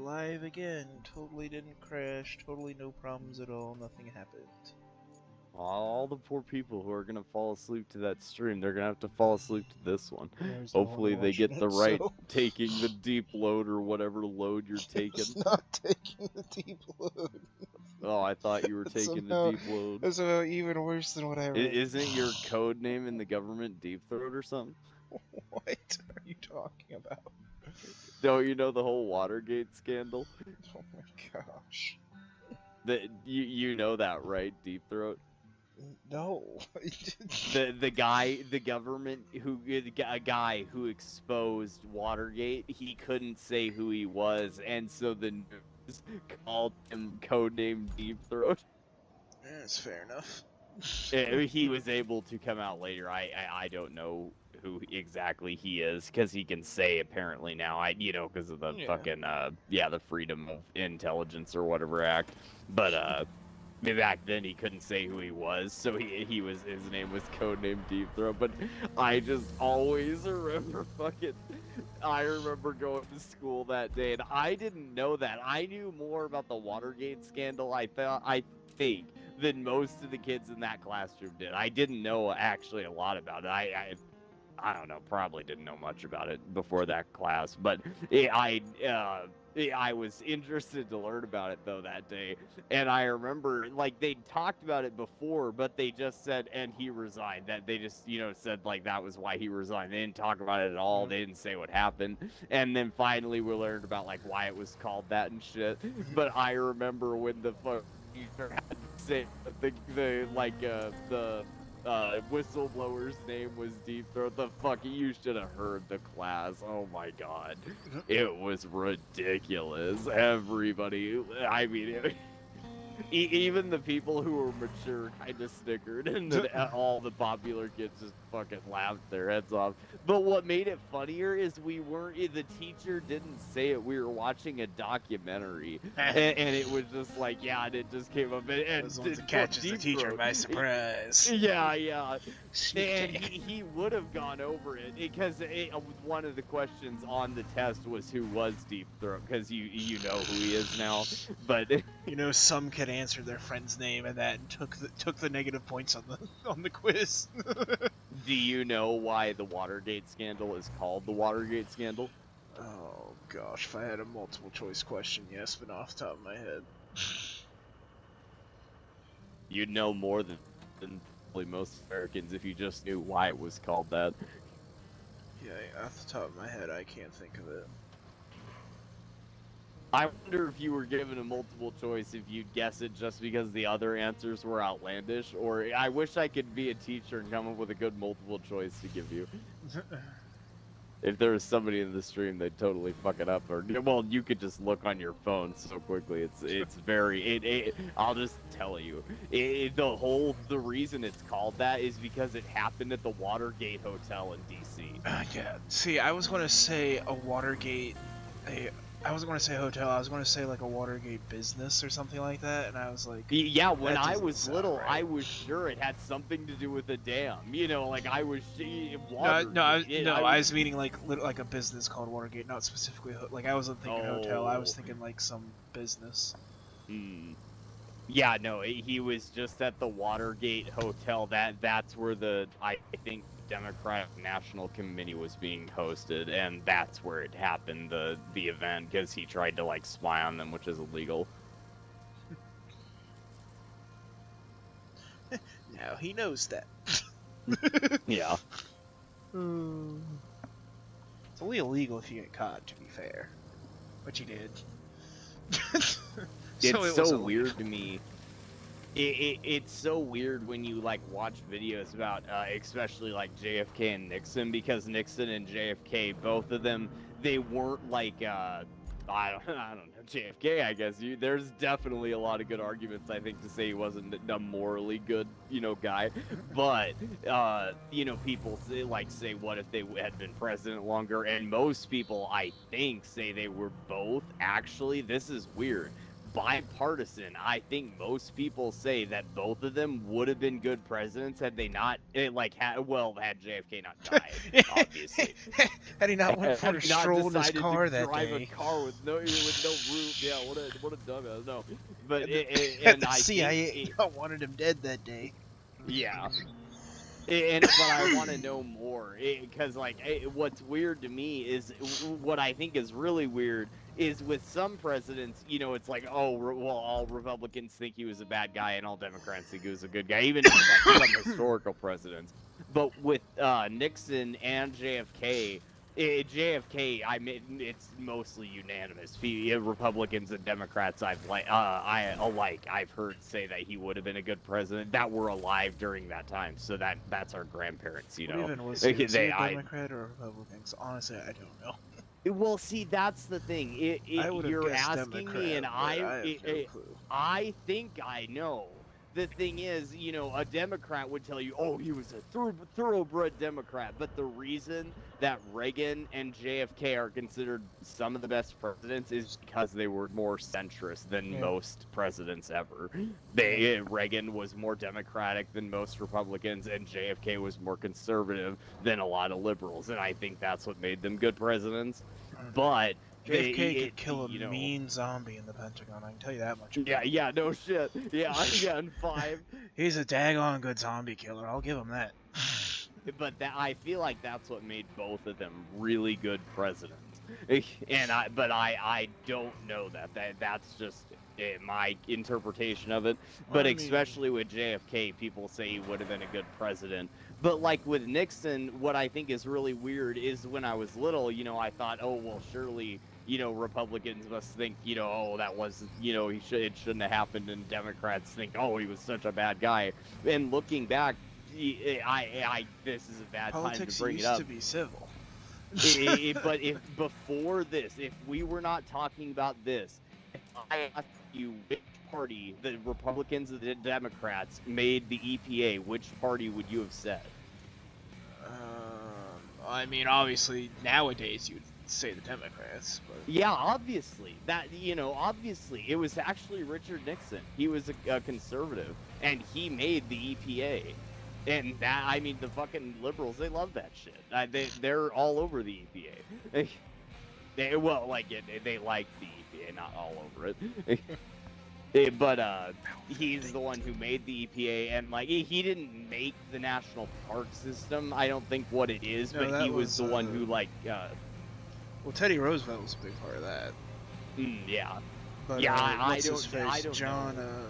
live again. Totally didn't crash. Totally no problems at all. Nothing happened. All the poor people who are gonna fall asleep to that stream, they're gonna have to fall asleep to this one. There's no one Hopefully they watching get the it, right so... taking the deep load or whatever load you're It's taking. not taking the deep load. Oh, I thought you were It's taking the somehow, deep load. it's somehow even worse than what I read. Isn't your code name in the government Deep Throat or something? What are you talking about? Don't you know the whole Watergate scandal? Oh my gosh. That you know that, right? Deep Throat. No. The government a guy who exposed Watergate, he couldn't say who he was, and so the news called him codename Deep Throat. That's fair enough. He was able to come out later. I don't know who exactly he is, because he can say apparently now, because of the fucking the Freedom of Intelligence or whatever act, but back then he couldn't say who he was, so his name was codename Deep Throat. But I just always remember I remember going to school that day, and I didn't know that. I knew more about the Watergate scandal, I think, than most of the kids in that classroom did. I didn't know actually a lot about it. I don't know, probably didn't know much about it before that class, but I was interested to learn about it though that day, and I remember like they talked about it before, but they just said, and he resigned. That they just said like that was why he resigned. They didn't talk about it at all. They didn't say what happened, and then finally we learned about like why it was called that and shit. But I remember when the teacher had to say the whistleblower's name was Deep Throat. You should have heard the class. Oh my god. It was ridiculous. Everybody, I mean, even the people who were mature kind of snickered, and then all the popular kids just fucking laughed their heads off. But what made it funnier is the teacher didn't say it. We were watching a documentary, and it was just like, and it just came up. And Those ones that catches the teacher by surprise. Yeah. And he would have gone over it, because one of the questions on the test was who was Deep Throat, because you know who he is now. But some kid answered their friend's name and that took the negative points on the quiz. Do you know why the Watergate scandal is called the Watergate scandal? Oh gosh, if I had a multiple choice question, yes, but off the top of my head. You'd know more than probably most Americans if you just knew why it was called that. Yeah, off the top of my head, I can't think of it. I wonder if you were given a multiple choice if you'd guess it just because the other answers were outlandish, or I wish I could be a teacher and come up with a good multiple choice to give you. If there was somebody in the stream, they'd totally fuck it up, or well, you could just look on your phone so quickly. It's very I'll just tell you, the reason it's called that is because it happened at the Watergate Hotel in DC. Yeah. See, I was going to say a Watergate, I wasn't going to say hotel, I was going to say like a Watergate business or something like that, and I was like... Yeah, when I was little, right. I was sure it had something to do with a dam. Like I was... I was meaning like a business called Watergate, not specifically... Like, I wasn't thinking hotel, I was thinking like some business. Yeah, no, he was just at the Watergate Hotel. That's where I think, Democratic National Committee was being hosted, and that's where it happened, the event, because he tried to like spy on them, which is illegal. Now he knows that. Yeah. It's only illegal if you get caught, to be fair. But you did. It's so weird to me. It's so weird when you like watch videos about especially like JFK and Nixon, because Nixon and JFK, both of them, they weren't like I don't know, JFK, I guess there's definitely a lot of good arguments, I think, to say he wasn't a morally good guy, but people say what if they had been president longer, and most people, I think, say they were both. Actually, this is weird. bipartisan. I think most people say that both of them would have been good presidents had they not, had JFK not died, obviously. Had he not went for Had a he not stroll in his decided to car that drive a day. car with no roof. Yeah, what a dumbass. No, but And and the I CIA think wanted him dead that day. yeah. But I want to know more because what's weird to me is what I think is really weird is with some presidents, it's like, oh, well, all Republicans think he was a bad guy and all Democrats think he was a good guy, even like some historical presidents. But with Nixon and JFK, JFK, I mean, it's mostly unanimous. Republicans and Democrats, I've heard say that he would have been a good president that were alive during that time. So that's our grandparents, What even was he? Was he a I Democrat or a Republican? 'Cause honestly, I don't know. well, see, that's the thing. I would have You're guessed asking me, and Democrat, but I have no clue. I think I know. The thing is, a Democrat would tell you, oh, he was a thoroughbred Democrat. But the reason that Reagan and JFK are considered some of the best presidents is because they were more centrist than most presidents ever. Reagan was more Democratic than most Republicans, and JFK was more conservative than a lot of liberals. And I think that's what made them good presidents. But JFK could kill a mean zombie in the Pentagon, I can tell you that much. Yeah, no shit. Yeah, in 5. He's a daggone good zombie killer, I'll give him that. But I feel like that's what made both of them really good presidents. And I don't know that. That's just my interpretation of it. But especially with JFK, people say he would have been a good president. But like with Nixon, what I think is really weird is when I was little, I thought, oh, well, surely, Republicans must think, oh, that was, it shouldn't have happened. And Democrats think, oh, he was such a bad guy. And looking back, this is a bad time to bring it up. Politics used to be civil. But before this, if we were not talking about this, if I asked you which party, the Republicans or the Democrats, made the EPA, which party would you have said? I mean, obviously, nowadays you'd say the Democrats. But... Yeah, obviously. Obviously. It was actually Richard Nixon. He was a conservative, and he made the EPA. And that, I mean, the fucking liberals, they love that shit. They're all over the EPA. They like the EPA, not all over it. But he's the one who made the EPA, and he didn't make the national park system. I don't think what it is, no, but he was the one who well, Teddy Roosevelt was a big part of that. Yeah. But, yeah, I don't John, know.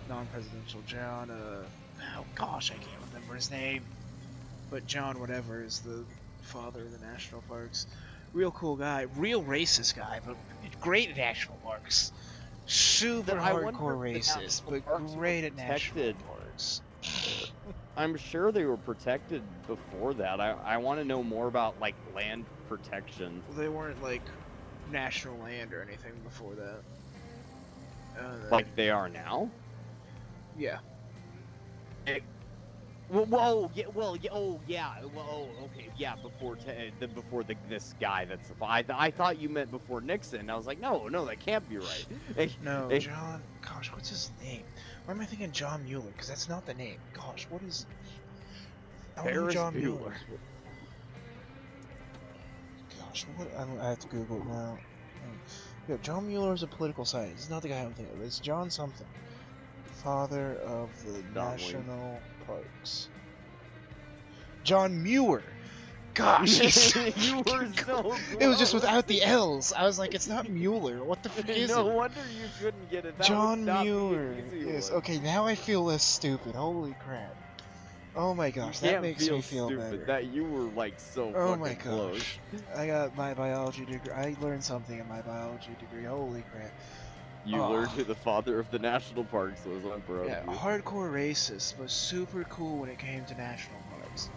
Non-presidential John, oh gosh, I can't remember his name. But John whatever is the father of the national parks. Real cool guy, real racist guy, but great at national parks. Super hardcore racist, but great at national parks. I'm sure they were protected before that. I want to know more about land protection. Well, they weren't national land or anything before that. Like they are now? Yeah. Before this guy that's I thought you meant before Nixon. I was like, no, that can't be right. No, John. Gosh, what's his name? Why am I thinking John Mueller? Because that's not the name. Gosh, what is? John Mueller. Gosh, what? I have to Google it now. Yeah, John Mueller is a political scientist. It's not the guy I'm thinking of. It's John something. Father of the national parks. John Muir. Gosh, you were so close. It was just without the L's. I was like, it's not Mueller. What the fuck is it? No wonder you couldn't get it. John Muir. Yes. Okay, now I feel less stupid. Holy crap. Oh my gosh, that makes me feel better. That you were so fucking close. I got my biology degree. I learned something in my biology degree. Holy crap. You learned who the father of the national parks was. I'm proud of you. Hardcore racist, but super cool when it came to national parks.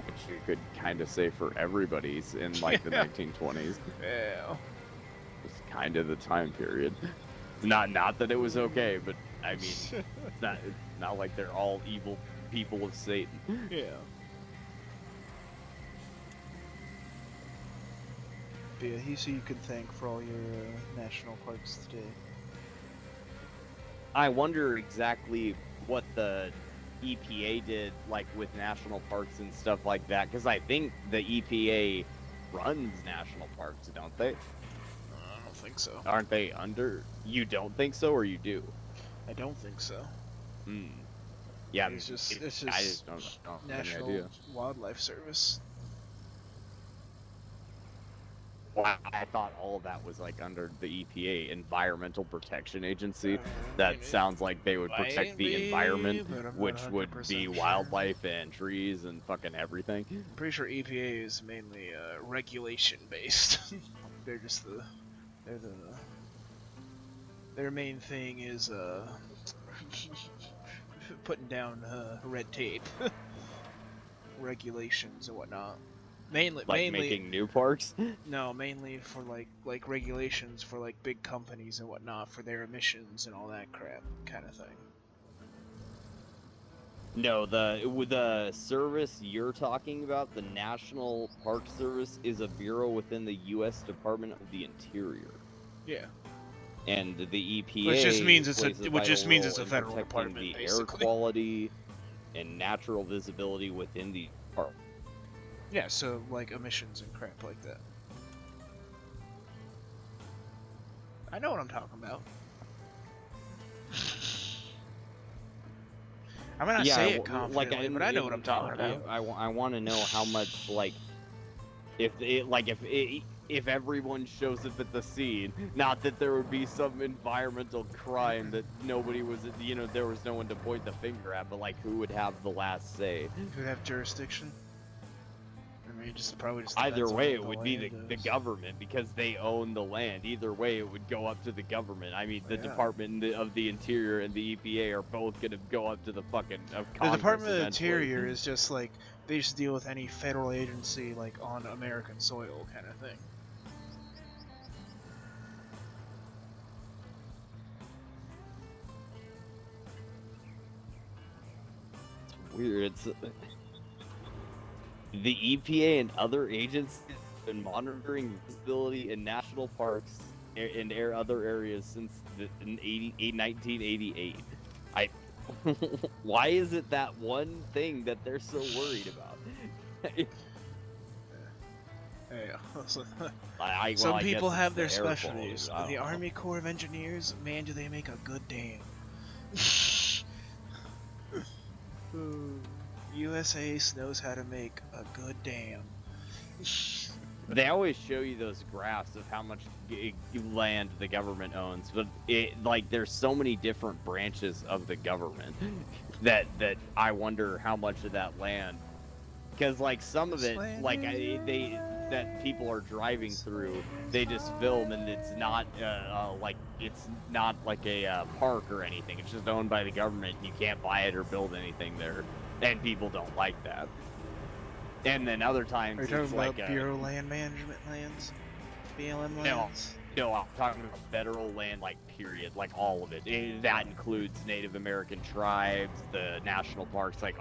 Which you could kind of say for everybody's in the 1920s. Yeah. It's kind of the time period. Not that it was okay, but I mean, it's not like they're all evil people of Satan. Yeah. But yeah, he's who you can thank for all your national parks today. I wonder exactly what the EPA did, like with national parks and stuff like that, because I think the EPA runs national parks, don't they? I don't think so. Aren't they under? You don't think so, or you do? I don't think so. Hmm. Yeah, It's just I just don't have any National idea. Wildlife Service. Well, I thought all of that was like under the EPA, Environmental Protection Agency. That sounds like they would protect the environment, which would be wildlife and trees and fucking everything. I'm pretty sure EPA is mainly regulation based. They're just their main thing is putting down red tape, regulations and whatnot. Mainly making new parks. No, mainly for like regulations for like big companies and whatnot for their emissions and all that crap kind of thing. No, the service you're talking about, the National Park Service, is a bureau within the U.S. Department of the Interior. Yeah. And the EPA, Which just means it's a federal department, the basically. air quality and natural visibility within the park. Yeah, so like emissions and crap like that. I know what I'm talking about. I might not say it confidently, but I know what I'm talking about. I want to know how much, like, if everyone shows up at the scene, not that there would be some environmental crime that nobody was, there was no one to point the finger at, but like, who would have the last say? Who would have jurisdiction? I mean, probably just either way, it would be the government, because they own the land. Either way, it would go up to the government. I mean, the Department of the Interior and the EPA are both gonna go up to the fucking Congress. The Department of the Interior is just like, they just deal with any federal agency like on American soil kind of thing. It's weird. It's the EPA and other agencies have been monitoring visibility in national parks and other areas since 1988. Why is it that one thing that they're so worried about? Some people have their specialties. The Army Corps of Engineers, man, do they make a good dam. USACE knows how to make a good dam. They always show you those graphs of how much land the government owns, but there's so many different branches of the government that I wonder how much of that land, because like some of it, that people are driving through, they just film, and it's not like a park or anything. It's just owned by the government. You can't buy it or build anything there, and people don't like that. And then other times, are you talking about Bureau Land Management lands, BLM lands? No, I'm talking about federal land, like period, like all of it. That includes Native American tribes, the national parks, like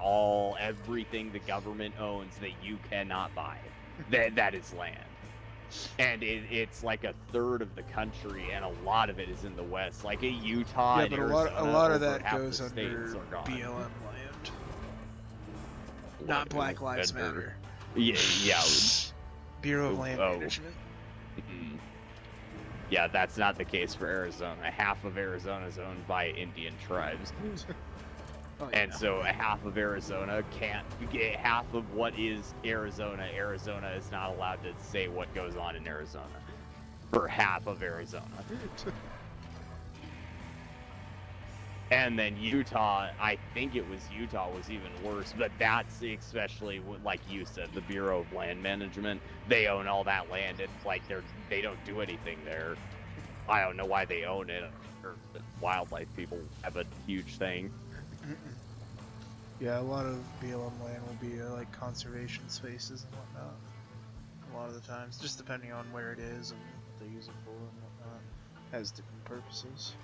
everything the government owns that you cannot buy. That is land. And it's like a third of the country, and a lot of it is in the West, like Utah. Yeah, and but Arizona, a lot of that goes under BLM land. Not Black Lives Matter. Yeah. Bureau of Land Management. Yeah, that's not the case for Arizona. Half of Arizona is owned by Indian tribes. And so half of Arizona can't get half of what is Arizona. Arizona is not allowed to say what goes on in Arizona for half of Arizona. And then Utah, I think it was Utah was even worse, but that's especially like you said, the Bureau of Land Management. They own all that land, and like they don't do anything there. I don't know why they own it. Or wildlife people have a huge thing. Yeah, a lot of BLM land will be like conservation spaces and whatnot. A lot of the times, just depending on where it is and what they use it for and whatnot, has different purposes.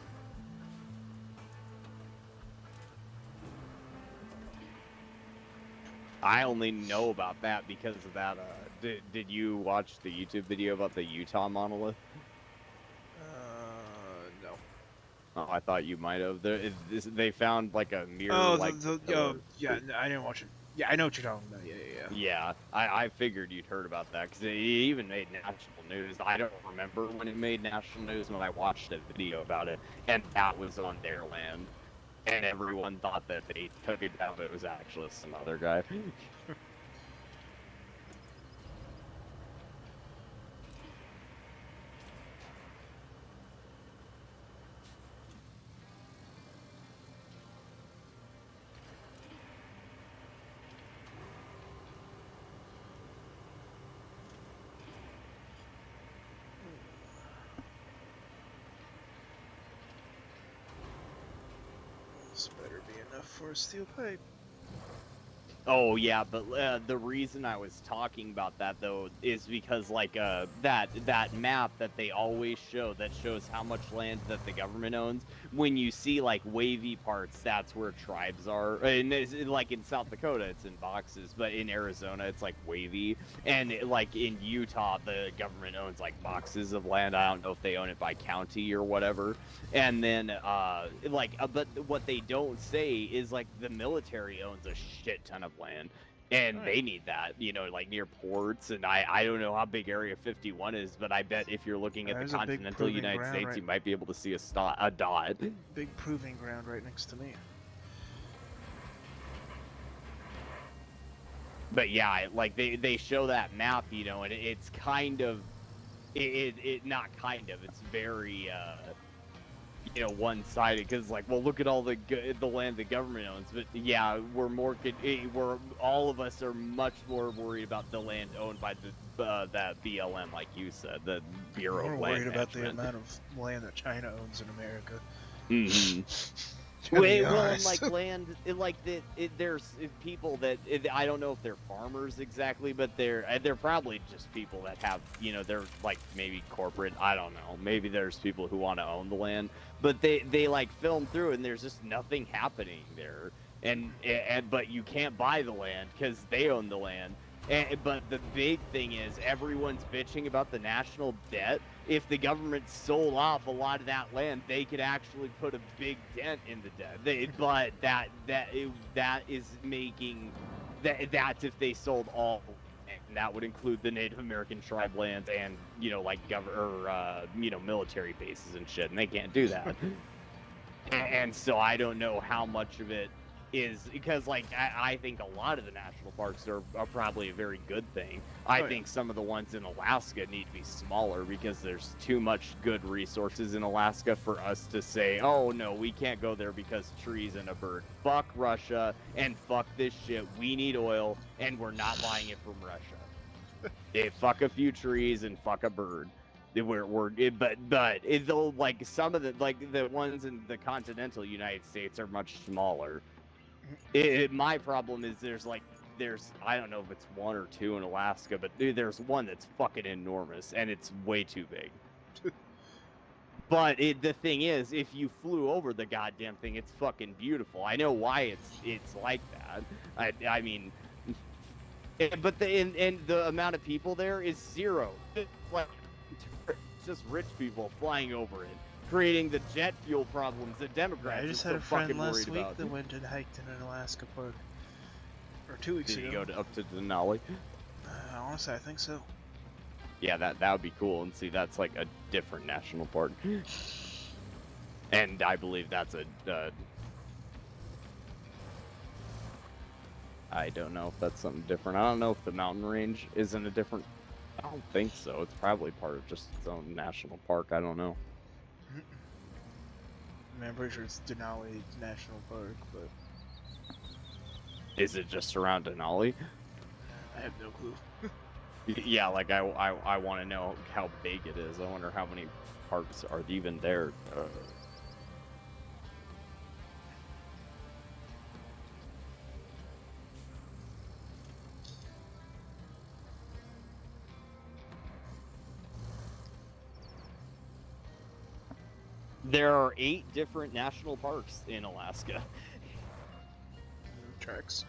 I only know about that because of that. Did you watch the YouTube video about the Utah monolith? No. Oh, I thought you might have. They found like a Oh, mirror-like oh, pillar. yeah, I didn't watch it. Yeah, I know what you're talking about. Yeah, yeah, yeah. Yeah, I figured you'd heard about that because it even made national news. I don't remember when it made national news, but I watched a video about it, and that was on their land, and everyone thought that they took it down, but it was actually some other guy. This better be enough for a steel pipe. Oh yeah, but the reason I was talking about that though is because like that map that they always show that shows how much land that the government owns. When you see like wavy parts, that's where tribes are. And like in South Dakota, it's in boxes, but in Arizona, it's like wavy. And like in Utah, the government owns like boxes of land. I don't know if they own it by county or whatever. And then but what they don't say is like the military owns a shit ton of land, and they need that, like near ports. And I don't know how big Area 51 is, but I bet if you're looking at the continental United States, you might be able to see a dot. Big proving ground right next to me. But yeah, like they show that map, and it's kind of it not kind of, it's very one-sided, because like, well, look at all the land the government owns. But yeah, we're all of us are much more worried about the land owned by that BLM, like you said, the Bureau of Land We're worried about the Management. amount of land that China owns in America. Mm-hmm. And like land, there's people that I don't know if they're farmers exactly, but they're probably just people that have, they're like maybe corporate. I don't know. Maybe there's people who want to own the land, but they like film through, and there's just nothing happening there. And but you can't buy the land because they own the land. But the big thing is everyone's bitching about the national debt. If the government sold off a lot of that land, they could actually put a big dent in the debt. But that is making that's if they sold all, and that would include the Native American tribe lands and military bases and shit, and they can't do that. And so I don't know how much of it is because, like, I think a lot of the national parks are probably a very good thing. I think some of the ones in Alaska need to be smaller because there's too much good resources in Alaska for us to say, oh no, we can't go there because trees and a bird. Fuck Russia and fuck this shit. We need oil and we're not buying it from Russia. Fuck a few trees and fuck a bird. But though, like, some of the ones in the continental United States are much smaller. My problem is there's I don't know if it's one or two in Alaska, but there's one that's fucking enormous and it's way too big. But the thing is, if you flew over the goddamn thing, it's fucking beautiful. I know why it's like that. I mean, but the amount of people there is zero. Like, just rich people flying over it, creating the jet fuel problems that Democrats I just are had a friend fucking last worried week about. that went and hiked in an Alaska park. Or 2 weeks ago. Did you go up to Denali? Honestly, I think so. Yeah, that would be cool. And see, that's like a different national park. And I believe that's I don't know if that's something different. I don't know if the mountain range isn't a different. I don't think so. It's probably part of just its own national park. I don't know. I'm pretty sure it's Denali National Park, but... Is it just around Denali? I have no clue. Yeah, like I want to know how big it is. I wonder how many parks are even there. There are 8 different national parks in Alaska. Tracks.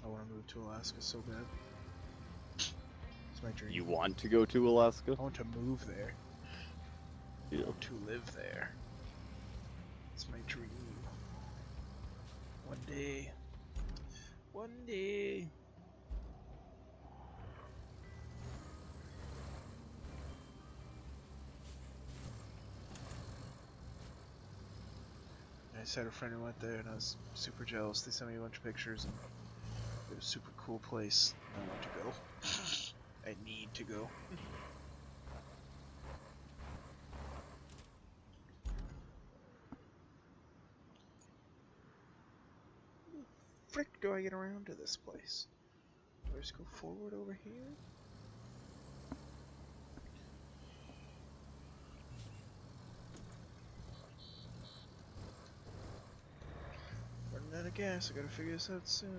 I want to move to Alaska so bad. It's my dream. You want to go to Alaska? I want to move there. Yeah. I want to live there. It's my dream. One day. One day. I just had a friend who went there and I was super jealous. They sent me a bunch of pictures and it was a super cool place. I want to go. I need to go. Frick do I get around to this place? Do I just go forward over here? Running out of gas, I gotta figure this out soon.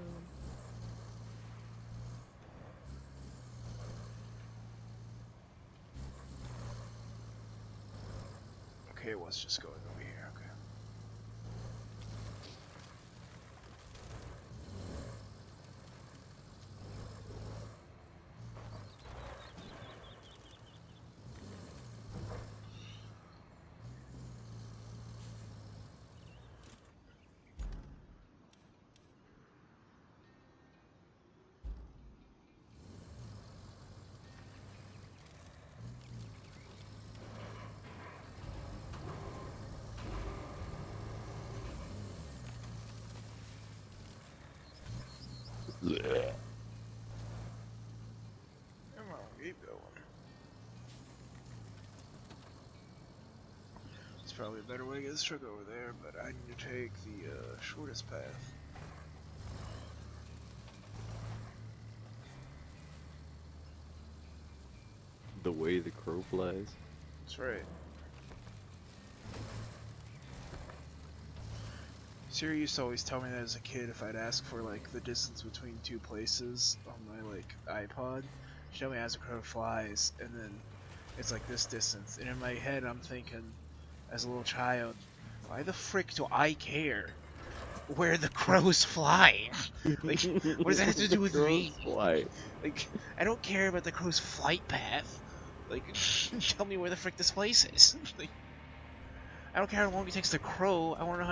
Okay, it was just going over here, okay. Blech. Come on, keep going. It's probably a better way to get this truck over there, but I need to take the shortest path. The way the crow flies. That's right. Siri used to always tell me that as a kid if I'd ask for like the distance between two places on my like iPod, she'd tell me as a crow flies, and then it's like this distance. And in my head I'm thinking, as a little child, why the frick do I care where the crow's flying? Like, what does that have to do with me? Fly. Like, I don't care about the crow's flight path. Like, tell me where the frick this place is. Like, I don't care how long it takes the crow. I want to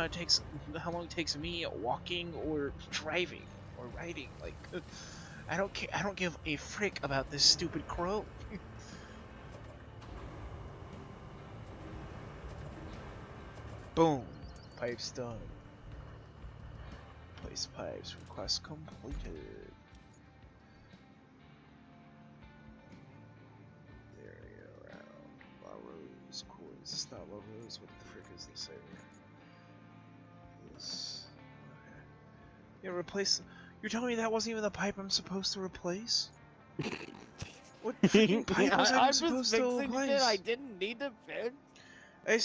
know how long it takes me walking or driving or riding. Like, I don't care. I don't give a frick about this stupid crow. Boom. Pipes done. Place pipes. Request completed. There you go. Around. La Rose. Cool. Is this not La Rose? What the frick is this area? This. Okay. Yeah, replace. You're telling me that wasn't even the pipe I'm supposed to replace? What freaking pipe was I supposed to replace? I didn't need to fix. I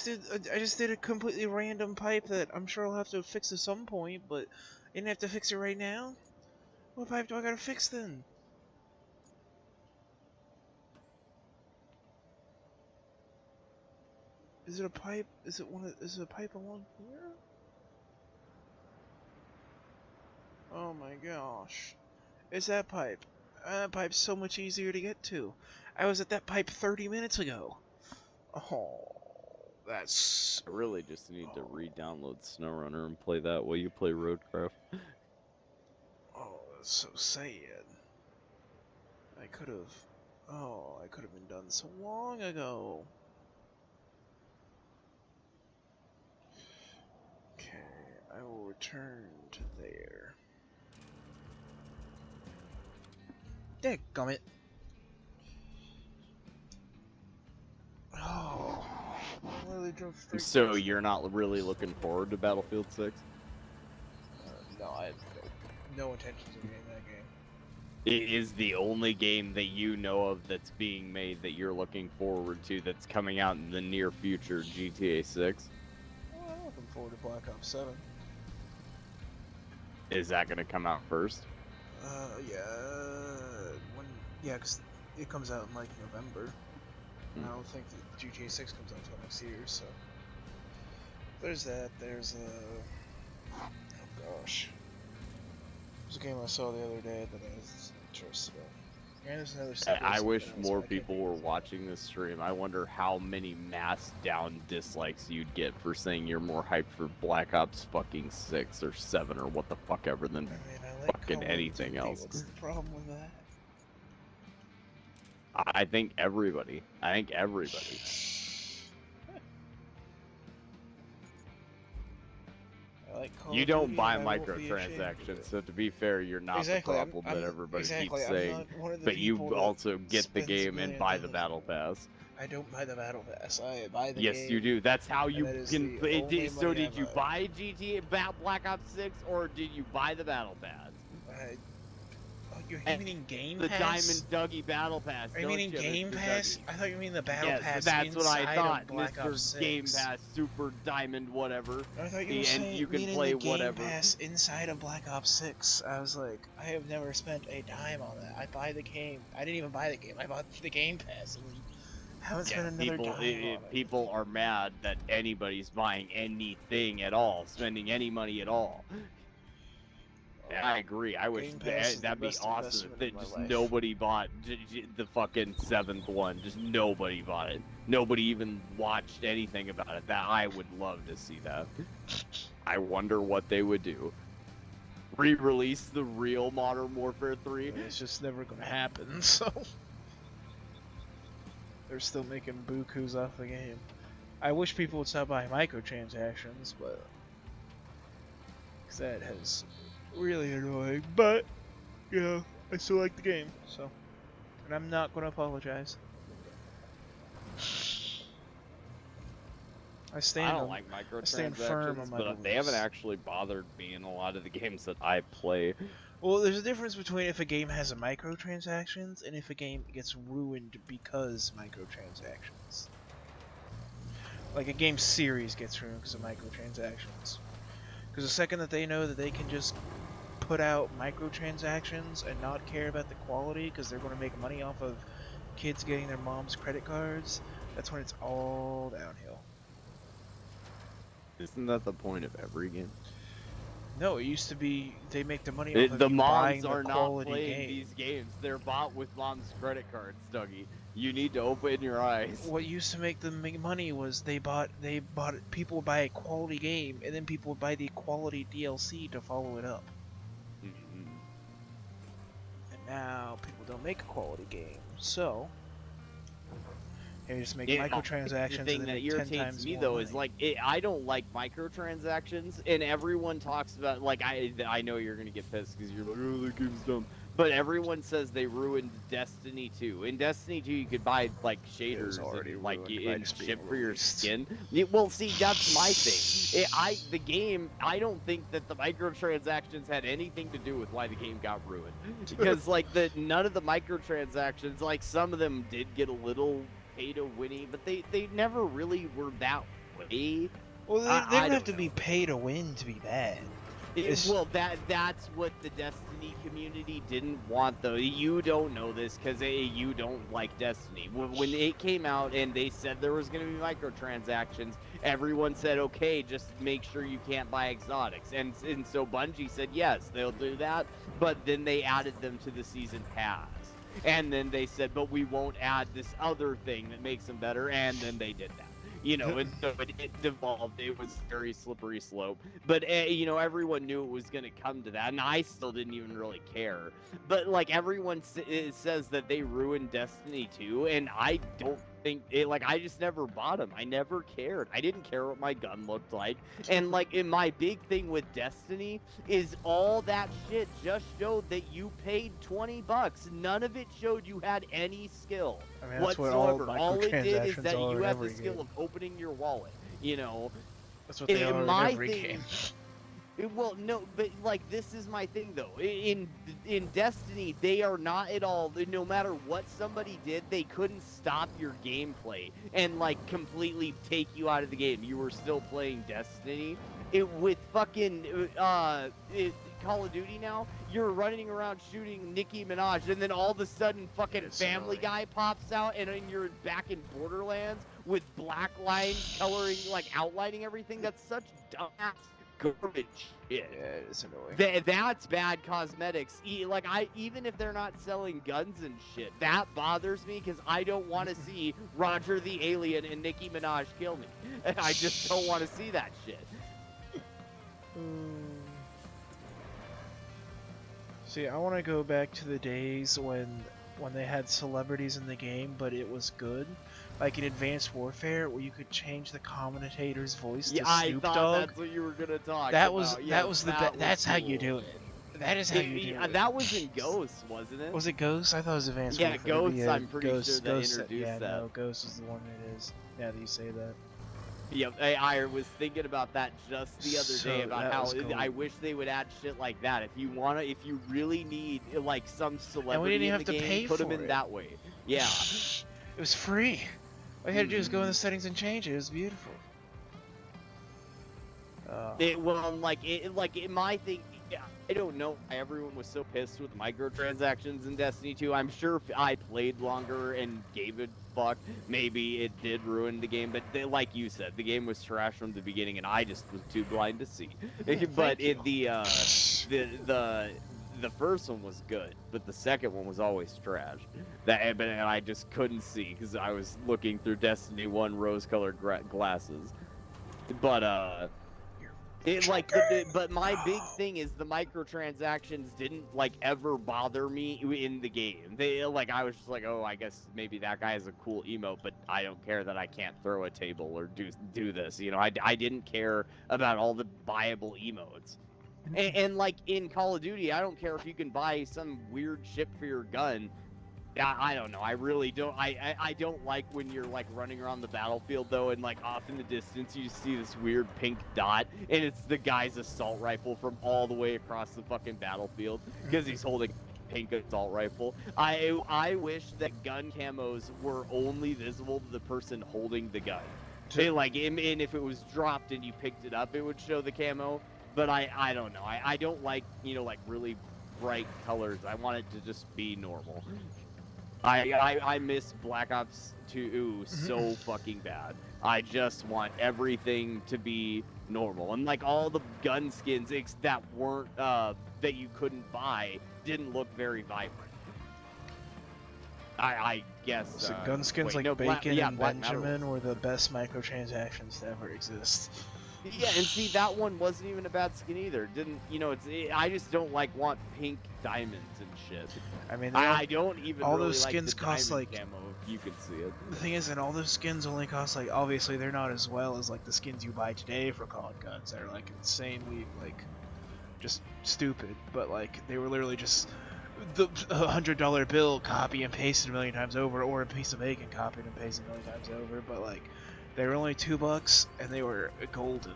just did a completely random pipe that I'm sure I'll have to fix at some point, but I didn't have to fix it right now. What pipe do I gotta fix then? Is it a pipe? Is it a pipe along here? Oh my gosh. It's that pipe. That pipe's so much easier to get to. I was at that pipe 30 minutes ago. Oh, that's... I really just need to re-download SnowRunner and play that while you play Roadcraft. Oh, that's so sad. I could have... Oh, I could have been done so long ago. Okay, I will return to there. Dadgummit. Oh, I literally drove straight. So you're not really looking forward to Battlefield 6? No, I have no intentions of getting that game. It is the only game that you know of that's being made that you're looking forward to that's coming out in the near future, GTA 6. Well, I'm looking forward to Black Ops 7. Is that going to come out first? Yeah, because it comes out in like November. I don't think that GTA 6 comes out until next year, so there's that. There's oh gosh, There's a game I saw the other day that I was interested in. And there's another I series wish that is, more but I can't people think were of it. watching this stream. I wonder how many mass down dislikes you'd get for saying you're more hyped for Black Ops fucking 6 or 7 or what the fuck ever than I mean, I like fucking Call of anything Duty. else. What's the problem with that? I think everybody. I think everybody. I like Call You of don't Duty, buy and I won't be ashamed of microtransactions, it. so to be fair, you're not Exactly, the problem that everybody exactly, keeps I'm saying. not one of the But you people that also get the spends game and $1 buy the million battle pass. I don't buy the battle pass. I buy the Yes, game. you do. That's how you that is can. the only So money I did you buy GTA Black Ops 6 or did you buy the battle pass? You mean Game The Pass? Diamond Dougie battle pass. Are you meaning Game Mr. Pass? Dougie? I thought you mean the battle Yes, pass that's what I inside thought, of Black Mr. Ops 6. Game Pass, Super Diamond, whatever. I thought you were And saying you can meaning play the Game whatever. Pass inside of Black Ops 6. I was like, I have never spent a dime on that. I buy the game. I didn't even buy the game. I bought the Game Pass. I haven't spent another dime on it. People are mad that anybody's buying anything at all, spending any money at all. I agree. I wish that'd be awesome if just nobody bought the fucking 7th one. Just nobody bought it. Nobody even watched anything about it. That I would love to see that. I wonder what they would do. Re-release the real Modern Warfare 3? It's just never gonna happen, so... They're still making bukus off the game. I wish people would stop buying microtransactions, but... Cause that has... really annoying, but yeah, I still like the game, so, and I'm not gonna apologize. I don't like microtransactions, but they haven't actually bothered me in a lot of the games that I play. Well, there's a difference between if a game has a microtransactions and if a game gets ruined because microtransactions. Like a game series gets ruined because of microtransactions. Because the second that they know that they can just put out microtransactions and not care about the quality because they're going to make money off of kids getting their mom's credit cards, that's when it's all downhill. Isn't that the point of every game? No, it used to be they make the money off of The you moms buying are the not quality playing game. these games. They're bought with mom's credit cards, Dougie. You need to open your eyes. What used to make them make money was they bought people would buy a quality game and then people would buy the quality DLC to follow it up. Mm-hmm. And now people don't make a quality game, so they just make Yeah, microtransactions. The thing and that 10 irritates times me more though money. is like I don't like microtransactions, and everyone talks about like I know you're gonna get pissed because you're like, oh, the game's dumb. But everyone says they ruined Destiny 2. In Destiny 2, you could buy like shaders and like ship for your skin. Well, see, that's my thing. The game. I don't think that the microtransactions had anything to do with why the game got ruined. Because like none of the microtransactions, like some of them did get a little pay to winny, but they never really were that way. Well, they don't have to be pay to win to be bad. Well, that's what the Destiny community didn't want, though. You don't know this because you don't like Destiny. When it came out and they said there was going to be microtransactions, everyone said, okay, just make sure you can't buy exotics. And so Bungie said, yes, they'll do that, but then they added them to the season pass. And then they said, but we won't add this other thing that makes them better, and then they did that. You know, and so it devolved. It was very slippery slope. But, you know, everyone knew it was going to come to that, and I still didn't even really care. But, like, everyone says that they ruined Destiny 2, and I don't think, like, I just never bought them. I never cared. I didn't care what my gun looked like. And, like, my big thing with Destiny is all that shit just showed that you paid $20. None of it showed you had any skill. I mean, that's whatsoever. what all it did is that you have the game. skill of opening your wallet. You know, that's what they are in every game. Well, no, but like this is my thing though. In Destiny, they are not at all. No matter what somebody did, they couldn't stop your gameplay and like completely take you out of the game. You were still playing Destiny. With fucking Call of Duty now, you're running around shooting Nicki Minaj, and then all of a sudden fucking Family Guy pops out, and then you're back in Borderlands with black lines coloring, like outlining everything. That's such dumbass garbage shit. Yeah, it's annoying. That's bad cosmetics. Even if they're not selling guns and shit, that bothers me because I don't want to see Roger the Alien and Nicki Minaj kill me. I just don't want to see that shit. See, I want to go back to the days when they had celebrities in the game, but it was good. Like in Advanced Warfare, where you could change the commentator's voice to Snoop I thought Dogg. that's what you were gonna talk That about. was that's how you do it. That is how you do it. That was in Ghost, wasn't it? Was it Ghost? I thought it was Advanced Yeah, Warfare. Ghost. Yeah, I'm pretty sure that introduced that. No, Ghost is the one it is. Yeah, that you say that. Yep, I was thinking about that just the other day about how I wish they would add shit like that. If you really need like some celebrity in the game, put them in that way. Yeah. It was free. All you had to do is go in the settings and change it. It was beautiful. My thing. I don't know why everyone was so pissed with microtransactions in Destiny 2. I'm sure if I played longer and gave a fuck, maybe it did ruin the game. But like you said, the game was trash from the beginning, and I just was too blind to see. But the first one was good, but the second one was always trash. And I just couldn't see because I was looking through Destiny 1 rose-colored glasses. But but my big thing is the microtransactions didn't ever bother me in the game. I was just like, oh, I guess maybe that guy has a cool emote, but I don't care that I can't throw a table or do this. I didn't care about all the buyable emotes. And in Call of Duty, I don't care if you can buy some weird shit for your gun. I don't know. I really don't. I don't like when you're running around the battlefield though, and off in the distance you see this weird pink dot, and it's the guy's assault rifle from all the way across the fucking battlefield because he's holding a pink assault rifle. I wish that gun camos were only visible to the person holding the gun. And if it was dropped and you picked it up, it would show the camo. But I don't know. I don't like really bright colors. I want it to just be normal. I miss Black Ops 2 so fucking bad. I just want everything to be normal. And all the gun skins that weren't that you couldn't buy didn't look very vibrant. I guess so gun skins Bacon and Benjamin were the best microtransactions to ever exist. Yeah, and see, that one wasn't even a bad skin either. I just don't want pink diamonds and shit. I mean, I don't even all really those skins cost camo, if you can see it. The thing is, and all those skins only cost obviously they're not as well as the skins you buy today for COD guns. They're insanely just stupid, but they were literally just the $100 bill copy and pasted a million times over, or a piece of bacon copied and pasted a million times over. But they were only $2 and they were golden.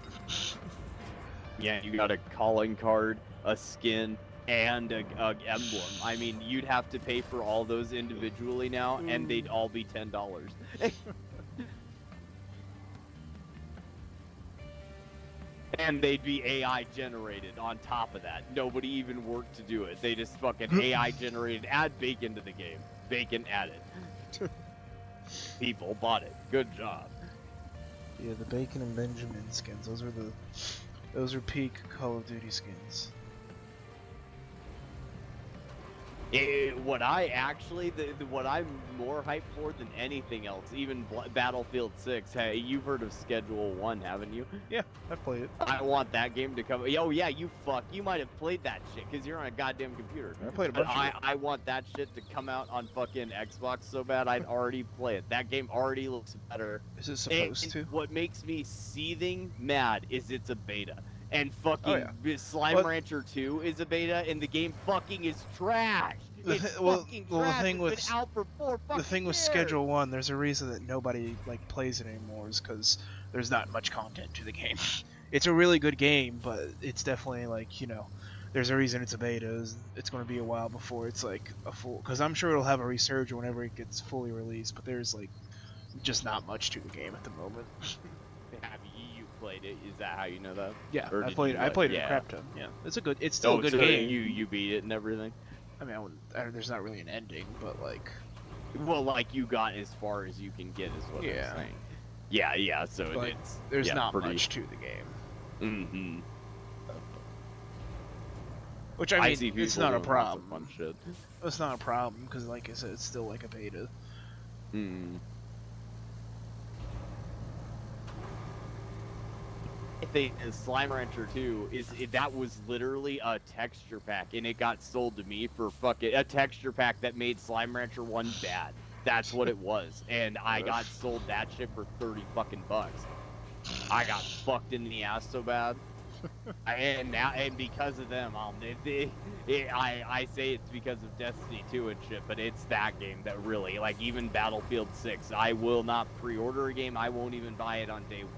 Yeah, you got a calling card, a skin, and a emblem. I mean, you'd have to pay for all those individually now, and they'd all be $10. And they'd be AI generated on top of that. Nobody even worked to do it. They just fucking AI generated. Add bacon to the game. Bacon added. People bought it. Good job. Yeah, the Bacon and Benjamin skins. Those are peak Call of Duty skins. What I'm more hyped for than anything else, even Battlefield 6. Hey, you've heard of Schedule 1, haven't you? Yeah, I've played it. I want that game to come. Oh yeah, you might have played that shit because you're on a goddamn computer. I played a bunch of it. I want that shit to come out on fucking Xbox so bad I'd already play it. That game already looks better. Is it supposed to? What makes me seething mad is it's a beta. And fucking Slime Rancher 2 is a beta, and the game fucking is trash. It's fucking trash. It's been out for 4 fucking the thing with years. Schedule 1, there's a reason that nobody plays it anymore, is because there's not much content to the game. It's a really good game, but it's definitely there's a reason it's a beta. It's going to be a while before it's a full. Because I'm sure it'll have a resurge whenever it gets fully released, but there's just not much to the game at the moment. Played it? Is that how you know that? Yeah, I played it a crap ton. Yeah, it's still a good game. You beat it and everything. I mean, there's not really an ending, but well, you got as far as you can get, is what I'm saying. Yeah. So there's not much to the game. Which I I mean, see it's people not a doing lots of fun problem. shit. It's not a problem because, like I said, it's still like a beta. Hmm. Thing is Slime Rancher 2 that was literally a texture pack, and it got sold to me for fucking a texture pack that made Slime Rancher 1 bad. That's what it was, and I got sold that shit for 30 fucking bucks. I got fucked in the ass so bad. And because of them, I say it's because of Destiny 2 and shit, but it's that game that really, like, even Battlefield 6, I will not pre-order a game. I won't even buy it on day one.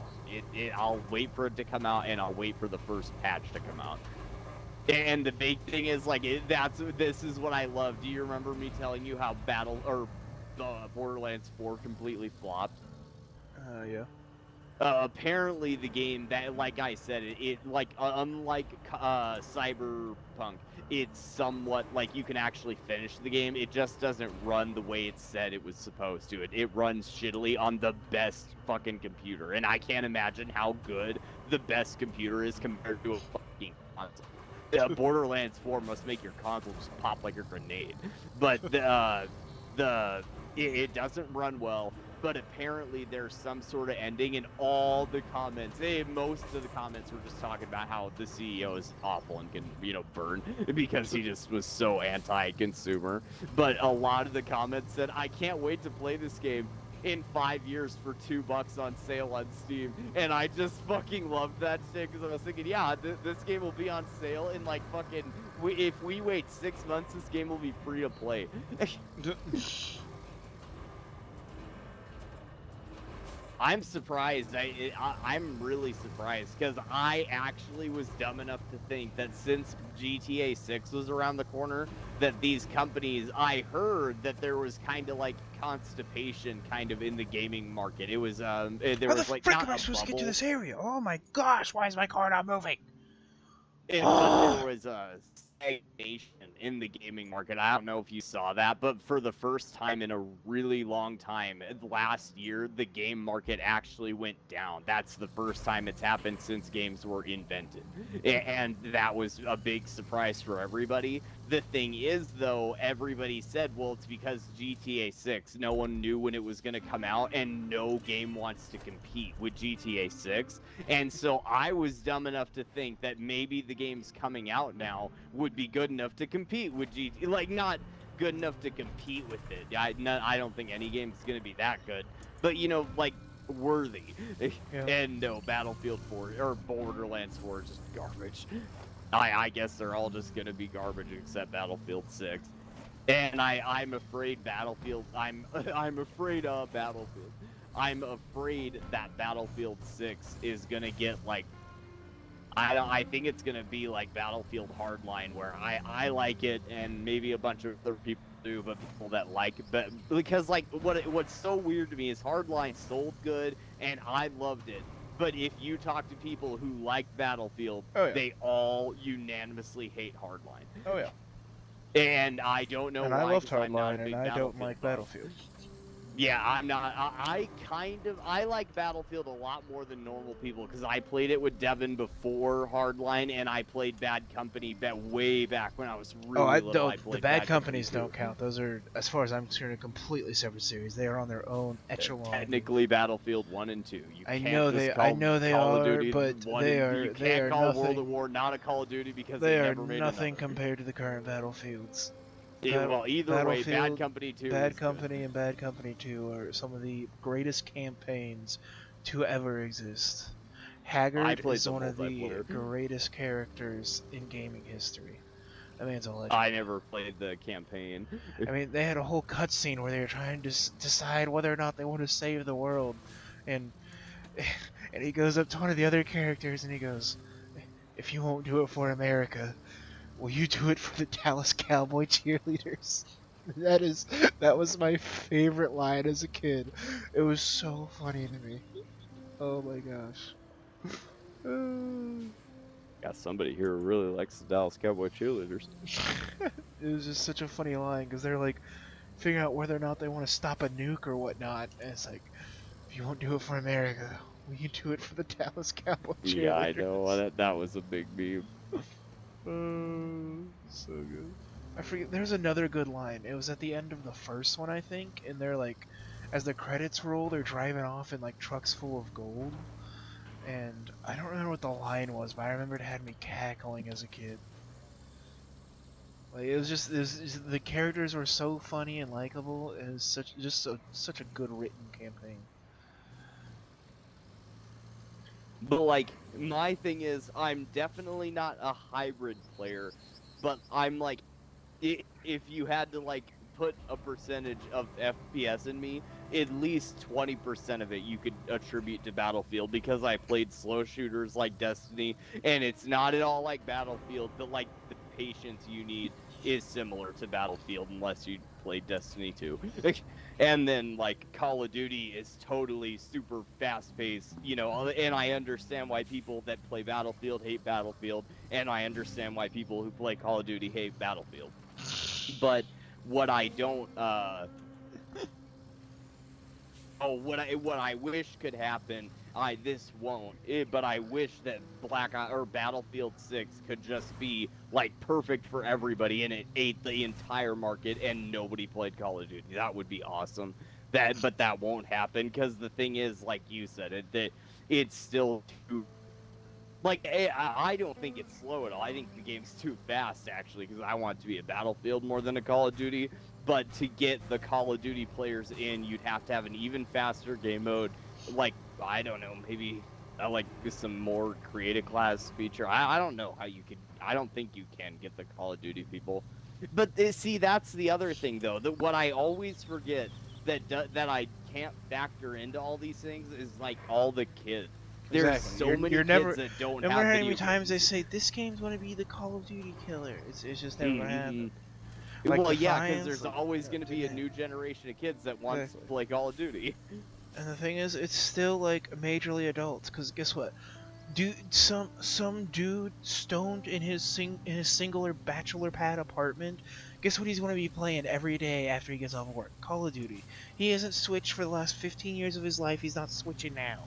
I'll wait for it to come out, and I'll wait for the first patch to come out. And the big thing is, like, this is what I love. Do you remember me telling you how Borderlands 4 completely flopped? Yeah. Apparently the game that, like I said, unlike Cyberpunk, it's somewhat like you can actually finish the game. It just doesn't run the way it said it was supposed to. It runs shittily on the best fucking computer, and I can't imagine how good the best computer is compared to a fucking console. Borderlands 4 must make your console just pop like a grenade, but it doesn't run well. But apparently there's some sort of ending, and all the comments, most of the comments were just talking about how the CEO is awful and can, burn because he just was so anti-consumer. But a lot of the comments said, I can't wait to play this game in 5 years for $2 on sale on Steam. And I just fucking loved that shit because I was thinking, yeah, this game will be on sale in like fucking, if we wait 6 months, this game will be free to play. I'm surprised. I'm really surprised because I actually was dumb enough to think that since GTA 6 was around the corner, that these companies, I heard that there was kind of like constipation kind of in the gaming market. It was there How was the like frick not am I a supposed to get to bubble. this area? Oh my gosh, why is my car not moving? But there was a stagnation in the gaming market. I don't know if you saw that, but for the first time in a really long time, last year, the game market actually went down. That's the first time it's happened since games were invented. And that was a big surprise for everybody. The thing is, though, everybody said, well, it's because GTA 6, no one knew when it was going to come out, and no game wants to compete with GTA 6. And so I was dumb enough to think that maybe the games coming out now would be good enough to compete with GTA, like not good enough to compete with it. I don't think any game is going to be that good, but like worthy. Yeah. And no, Battlefield 4 or Borderlands 4 is just garbage. I guess they're all just going to be garbage except Battlefield 6. And I'm afraid Battlefield. I'm afraid of Battlefield. I'm afraid that Battlefield 6 is gonna get like I think it's gonna be like Battlefield Hardline, where I like it and maybe a bunch of other people do, but people that like it, but because like what's so weird to me is Hardline sold good and I loved it. But if you talk to people who like Battlefield, Oh yeah. they all unanimously hate Hardline. Oh yeah. And I don't know And I why, loved because I'm not a Hardline, and big I don't Battlefield like buff. Battlefield. Yeah, I'm not. I like Battlefield a lot more than normal people because I played it with Devin before Hardline, and I played Bad Company way back when I was Oh, I really little. don't. I The played bad Bad Company companies 2. don't count. Those are, as far as I'm concerned, a completely separate series. They are on their own echelon. Technically, Battlefield 1 and 2. You I can't know just they. I call know they Call of are, Duty but 1 they and are. you They can't are call World at nothing. War not a Call of Duty because They they are never made nothing another. compared to the current Battlefields. Well, either way, Bad Battlefield, Company 2 Bad is good. Company, and Bad Company 2 are some of the greatest campaigns to ever exist. I Haggard played is the one of the multiplayer. greatest characters in gaming history. That man's a legend. I never played the campaign. I mean, they had a whole cutscene where they were trying to decide whether or not they want to save the world, and and he goes up to one of the other characters and he goes, "If you won't do it for America, will you do it for the Dallas Cowboy cheerleaders?" That was my favorite line as a kid. It was so funny to me. Oh my gosh. Got somebody here who really likes the Dallas Cowboy cheerleaders. It was just such a funny line because they're like figuring out whether or not they want to stop a nuke or whatnot. And it's like, if you won't do it for America, will you do it for the Dallas Cowboy Yeah, I cheerleaders? know. That was a big meme. So good. I forget. There's another good line. It was at the end of the first one, I think, and they're like, as the credits roll, they're driving off in like trucks full of gold. And I don't remember what the line was, but I remember it had me cackling as a kid. Like the characters were so funny and likable. It was such a good written campaign. But like my thing is, I'm definitely not a hybrid player, but I'm like, if you had to like put a percentage of FPS in me, at least 20% of it you could attribute to Battlefield because I played slow shooters like Destiny, and it's not at all like Battlefield, but like the patience you need is similar to Battlefield unless you played Destiny 2. And then like Call of Duty is totally super fast paced, you know, and I understand why people that play Battlefield hate Battlefield, and I understand why people who play Call of Duty hate Battlefield. But what I don't what I wish could happen, this won't. But I wish that Battlefield 6 could just be like perfect for everybody and it ate the entire market and nobody played Call of Duty. That would be awesome. But that won't happen because the thing is, like you said, that it's still too like I don't think it's slow at all. I think the game's too fast actually because I want it to be a Battlefield more than a Call of Duty. But to get the Call of Duty players in, you'd have to have an even faster game mode. Like I don't know, maybe like some more creative class feature. I don't know how you could. I don't think you can get the Call of Duty people. But see, that's the other thing though. That what I always forget that I can't factor into all these things is like all the kids. There's Exactly. so many You're kids never. that don't No matter have how many video times they games. say this game's going to be the Call of Duty killer, it's just never going to Mm-hmm. happen. Like Well, yeah, because Defiance, there's like always going to be a didn't new generation of kids that wants to exactly. play Call of Duty. And the thing is, it's still like majorly adults. Because guess what? Dude, some dude stoned in in his singular bachelor pad apartment. Guess what he's going to be playing every day after he gets off work? Call of Duty. He hasn't switched for the last 15 years of his life. He's not switching now.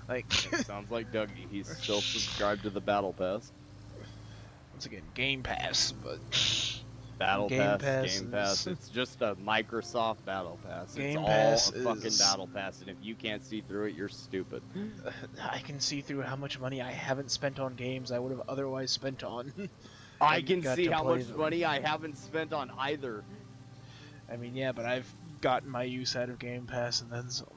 Like It sounds like Dougie. He's still subscribed to the Battle Pass. once again, Game Pass, but Battle Game Pass, Pass Game Pass. is It's just a Microsoft Battle Pass. It's Game all Pass a fucking is. Battle Pass, and if you can't see through it, you're stupid. I can see through how much money I haven't spent on games I would have otherwise spent on. I and can got see to how play much them. money I haven't spent on either. I mean, yeah, but I've gotten my use out of Game Pass and then some.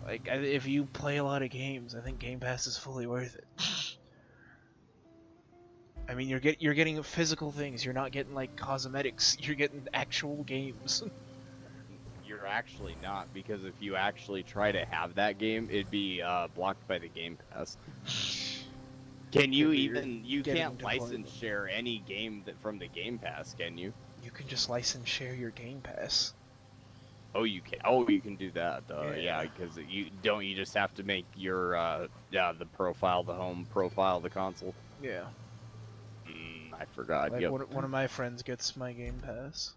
Like, if you play a lot of games, I think Game Pass is fully worth it. I mean, you're getting physical things. You're not getting like cosmetics. You're getting actual games. You're actually not, because if you actually try to have that game, it'd be blocked by the Game Pass. Can you even? You can't license share any game from the Game Pass, can you? You can just license share your Game Pass. Oh, you can. Oh, you can do that. Yeah. because you don't. You just have to make your the profile, the home profile, the console. Yeah. I forgot. Like Yep. one of my friends gets my Game Pass.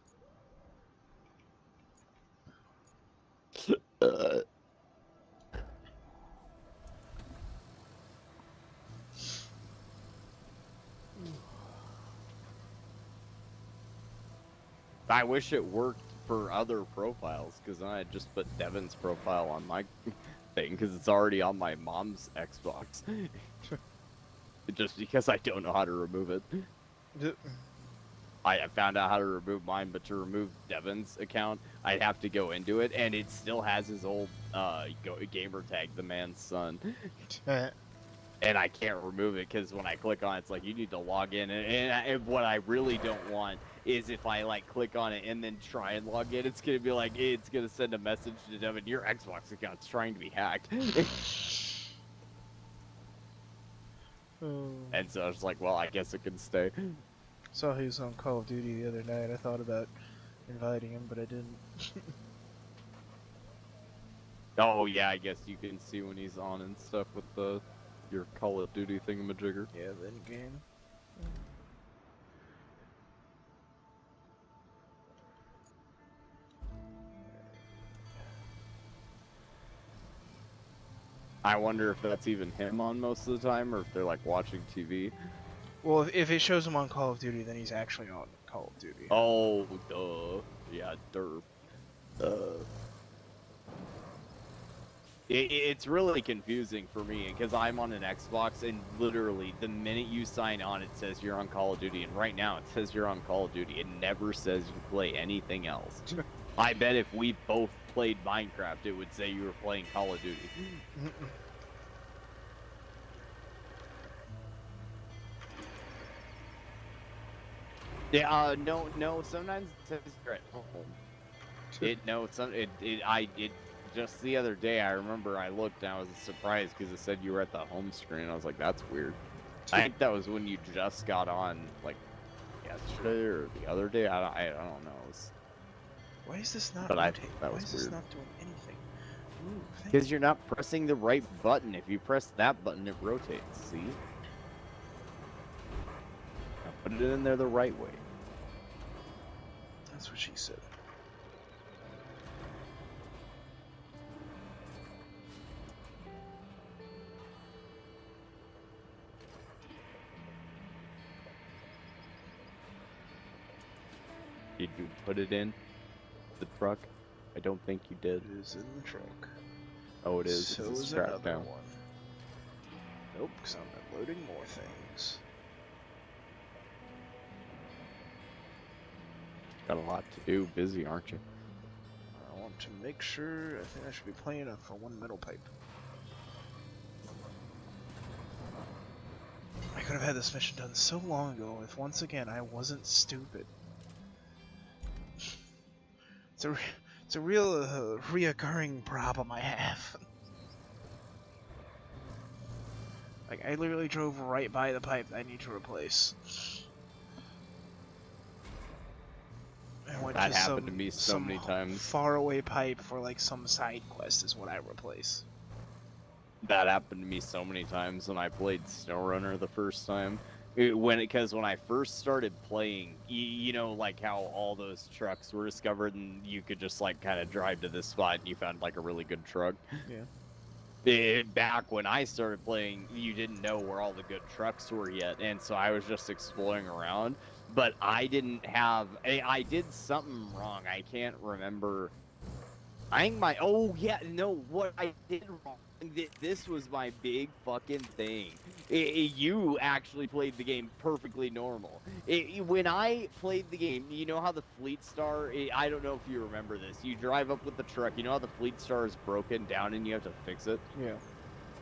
I wish it worked for other profiles, because I just put Devin's profile on my thing because it's already on my mom's Xbox. Just because I don't know how to remove it. I found out how to remove mine, but to remove Devin's account, I'd have to go into it, and it still has his old gamer tag, the man's son. And I can't remove it because when I click on it, it's like, you need to log in. And what I really don't want is if I like click on it and then try and log in, it's going to be like, it's going to send a message to Devin, your Xbox account's trying to be hacked. And so I was like, well, I guess it can stay. Saw he was on Call of Duty the other night. I thought about inviting him, but I didn't. Oh, yeah, I guess you can see when he's on and stuff with your Call of Duty thingamajigger. Yeah, then game. I wonder if that's even him on most of the time, or if they're like watching TV. Well, if it shows him on Call of Duty, then he's actually on Call of Duty. Oh, duh. Yeah, derp. It's really confusing for me because I'm on an Xbox, and literally the minute you sign on, it says you're on Call of Duty, and right now it says you're on Call of Duty. It never says you play anything else. I bet if we both played Minecraft, it would say you were playing Call of Duty. Yeah, no. Sometimes it says you're at home. Just the other day, I remember I looked and I was surprised because it said you were at the home screen. I was like, that's weird. I think that was when you just got on, like, yesterday or the other day. I don't know. Why is this not But rotating? that Why was is this weird. not doing anything? Because you're not pressing the right button. If you press that button, it rotates. See? Now put it in there the right way. That's what she said. Did you put it in the truck? I don't think you did. It is in the truck. Oh, it is. So it's is strapped another down. one. Nope, because I'm unloading more things. Got a lot to do. Busy, aren't you? I want to make sure. I think I should be playing up for one metal pipe. I could have had this mission done so long ago if once again I wasn't stupid. It's a real reoccurring problem I have. Like, I literally drove right by the pipe that I need to replace. I went That to happened to me so some many times. faraway pipe for like some side quest is what I replace. That happened to me so many times when I played SnowRunner the first time. Because when I first started playing, you know, like how all those trucks were discovered, and you could just like kind of drive to this spot, and you found like a really good truck. Yeah. Back when I started playing, you didn't know where all the good trucks were yet, and so I was just exploring around. But I didn't have. I did something wrong. I can't remember. I think what I did wrong. This was my big fucking thing. You actually played the game perfectly normal. When I played the game, you know how the Fleet Star, I don't know if you remember this. You drive up with the truck, you know how the Fleet Star is broken down and you have to fix it? Yeah.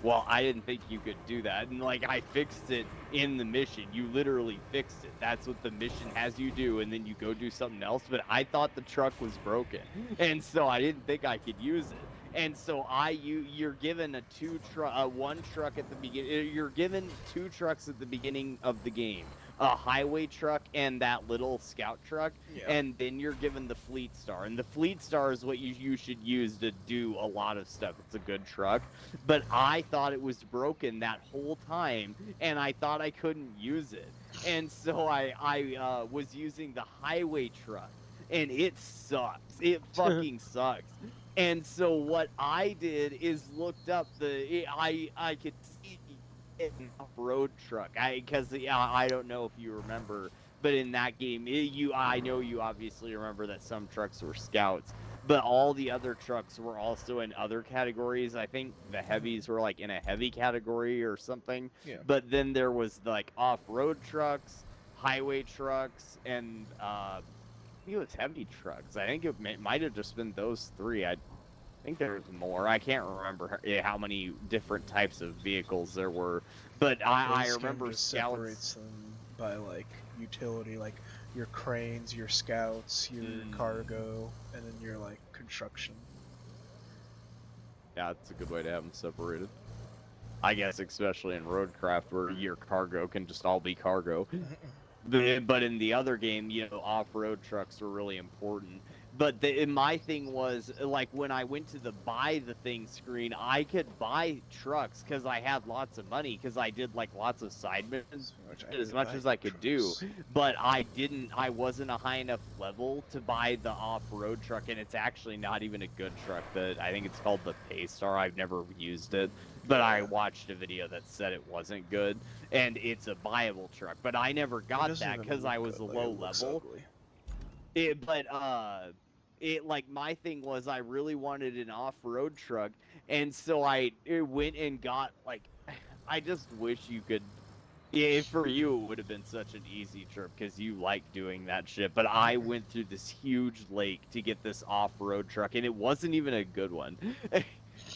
Well, I didn't think you could do that. And, like, I fixed it in the mission. You literally fixed it. That's what the mission has you do, and then you go do something else. But I thought the truck was broken, and so I didn't think I could use it. And so you're given one truck at the beginning. You're given two trucks at the beginning of the game. A highway truck and that little scout truck, and then you're given the Fleet Star. And the Fleet Star is what you should use to do a lot of stuff. It's a good truck. But I thought it was broken that whole time, and I thought I couldn't use it. And so I was using the highway truck, and it sucks. It fucking sucks. And so what I did is looked up I could see an off-road truck. Because I don't know if you remember, but in that game, I know you obviously remember that some trucks were scouts, but all the other trucks were also in other categories. I think the heavies were like in a heavy category or something. Yeah. But then there was like off-road trucks, highway trucks, and I think it was heavy trucks. I think it might have just been those three. I think there's more. I can't remember how many different types of vehicles there were, but I remember just scouts. separates them by like utility, like your cranes, your scouts, your cargo, and then your like construction. Yeah, it's a good way to have them separated. I guess especially in Roadcraft where your cargo can just all be cargo. But in the other game, you know, off-road trucks were really important. But my thing was, like, when I went to the buy the thing screen, I could buy trucks because I had lots of money because I did, like, lots of side missions, as much as I could do. But I wasn't a high enough level to buy the off-road truck, and it's actually not even a good truck. I think it's called the Paystar. I've never used it. but I watched a video that said it wasn't good, and it's a viable truck. But I never It got doesn't that even because look I was good. a Like, low it looks level. ugly. It like my thing was I really wanted an off-road truck, and so I went and got like I just wish you could. Yeah, for you it would have been such an easy trip because you like doing that shit. But I went through this huge lake to get this off-road truck, and it wasn't even a good one.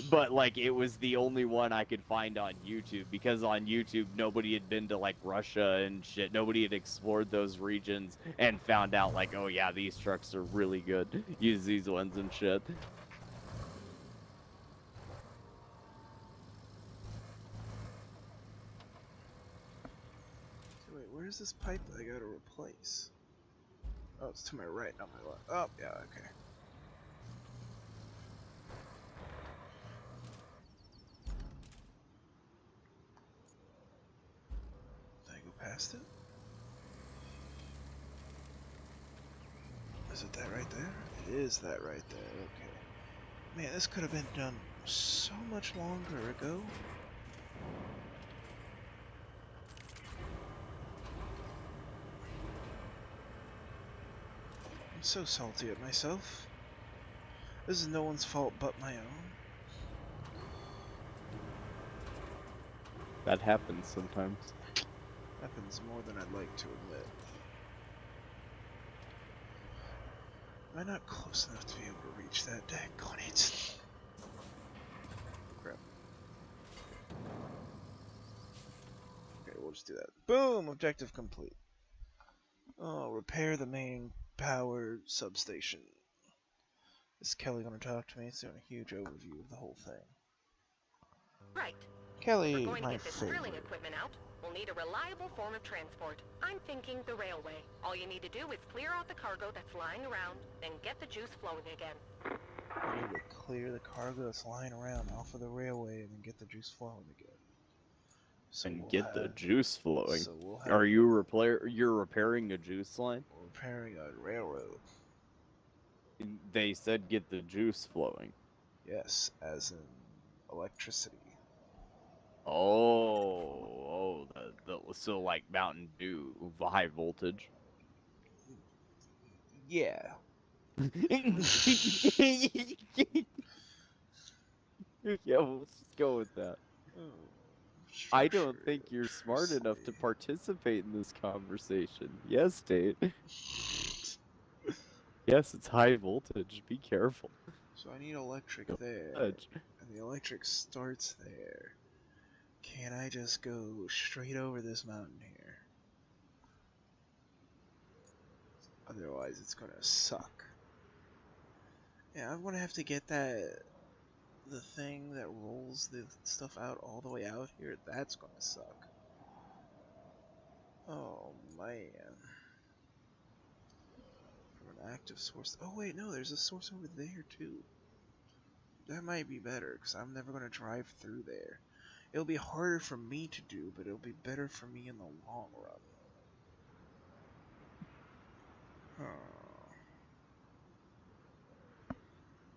But like it was the only one I could find on YouTube because on YouTube nobody had been to like Russia and shit. Nobody had explored those regions and found out like, oh yeah, these trucks are really good. Use these ones and shit. So wait, where's this pipe that I gotta replace? Oh, it's to my right, not my left. Oh, yeah, okay. Did I go past it? Is it that right there? It is that right there, okay. Man, this could have been done so much longer ago. I'm so salty at myself. This is no one's fault but my own. That happens sometimes. Happens more than I'd like to admit. Am I not close enough to be able to reach that? Daggone it. Crap. Okay, we'll just do that. Boom! Objective complete. Oh, repair the main power substation. Is Kelly gonna talk to me? It's doing a huge overview of the whole thing. Right. Kelly, We're going to my get this favorite. drilling equipment out. We'll need a reliable form of transport. I'm thinking the railway. All you need to do is clear out the cargo that's lying around, then get the juice flowing again. I need to clear the cargo that's lying around off of the railway and then get the juice flowing again. So And we'll get the have, juice flowing. So we'll have, Are you you're repairing a juice line? repairing a railroad. They said get the juice flowing. Yes, as in electricity. Oh, so like Mountain Dew, high voltage. Yeah. Yeah, let's just go with that. I don't think you're smart enough to participate in this conversation. Yes, Tate. Yes, it's high voltage. Be careful. So I need electric there, and the electric starts there. Can I just go straight over this mountain here? Otherwise, it's gonna suck. Yeah, I'm gonna have to get the thing that rolls the stuff out all the way out here. That's gonna suck. Oh man. From an active source. Oh wait, no, there's a source over there too. That might be better, because I'm never gonna drive through there. It'll be harder for me to do, but it'll be better for me in the long run.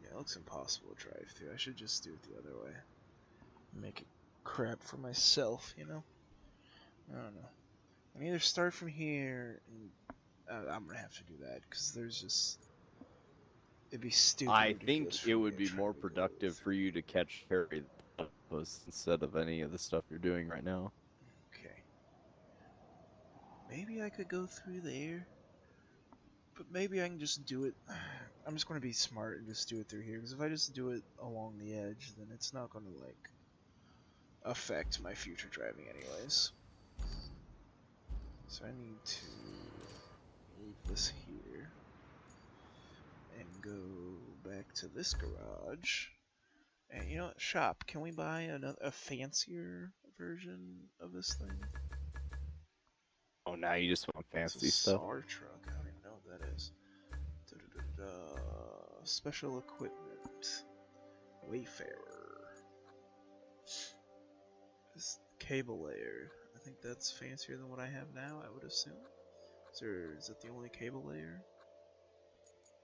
Yeah, it looks impossible to drive through. I should just do it the other way. Make it crap for myself, you know? I don't know. I can either start from here, and I'm gonna have to do that, because there's just... It'd be stupid. I think it would be more productive for you to catch Harry the Platypus instead of any of the stuff you're doing right now. Okay. Maybe I could go through there. But maybe I can just do it. I'm just going to be smart and just do it through here. Because if I just do it along the edge, then it's not going to, like, affect my future driving anyways. So I need to leave this here. And go back to this garage. And you know what? Shop. Can we buy a fancier version of this thing? Oh, now you just want fancy it's a stuff? SAR truck. I don't even know what that is. Special equipment. Wayfarer. This cable layer. I think that's fancier than what I have now, I would assume. Is that the only cable layer?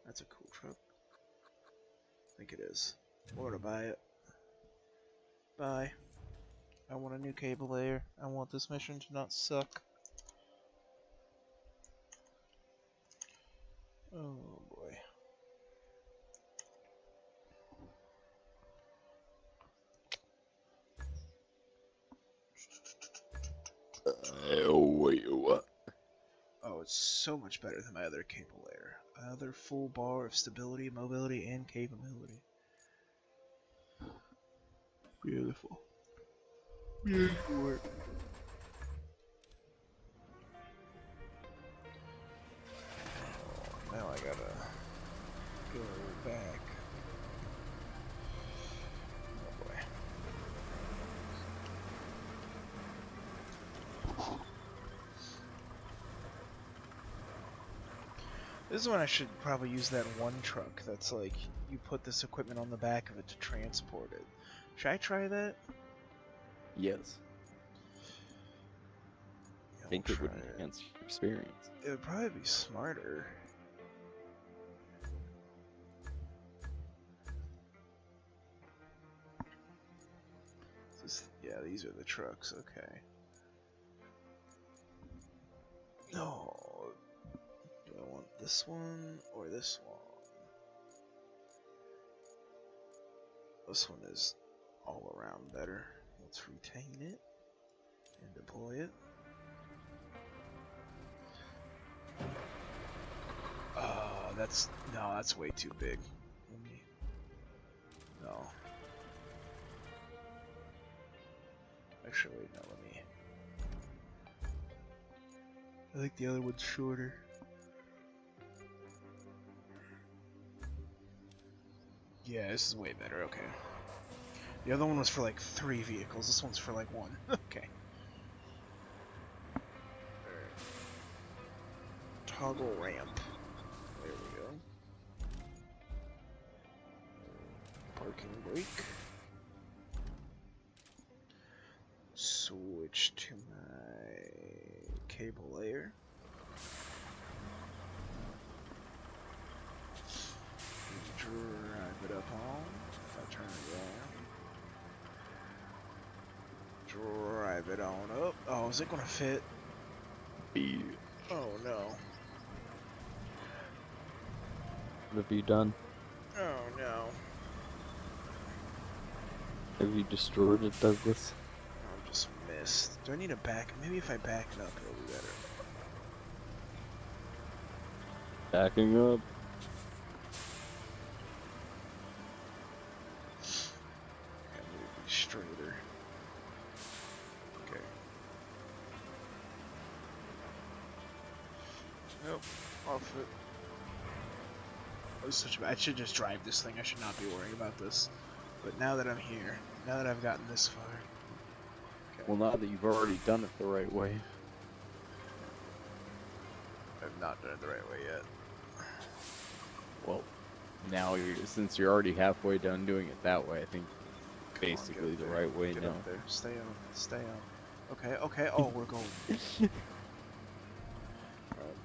That's a cool truck. I think it is. We're gonna buy it. Bye. I want a new cable layer. I want this mission to not suck. Oh boy. Wait, what? Oh, it's so much better than my other cable layer. Another full bar of stability, mobility, and capability. Beautiful. Beautiful work. Now I gotta go back. Oh boy. This is when I should probably use that one truck that's like, you put this equipment on the back of it to transport it. Should I try that? Yes. Yeah, I think we'll it would try enhance your experience. It would probably be smarter. Yeah, these are the trucks, okay. No. Do I want this one or this one? This one is all around better. Let's retain it and deploy it. That's way too big. Let me, no. Actually, wait, no, let me. I think the other one's shorter. Yeah, this is way better, okay. The other one was for like 3 vehicles, this one's for like 1. Okay. Toggle ramp. There we go. Parking brake. Switch to my cable layer. Drive it up on. If I turn it on. Drive it on up. Oh, is it gonna fit? Oh no. What have you done? Oh no. Have you destroyed it, Douglas? I just missed. Do I need to back? Maybe if I back it up, it'll be better. Backing up. Yeah, maybe straighter. Okay. Nope. Off it. I should just drive this thing. I should not be worrying about this. But now that I'm here, now that I've gotten this far. Okay. Well, now that you've already done it the right way. I've not done it the right way yet. Well, now since you're already halfway done doing it that way, I think Come on, basically get the there. right way Get now. up there. Stay on. Stay on. Okay, okay. Oh, we're going.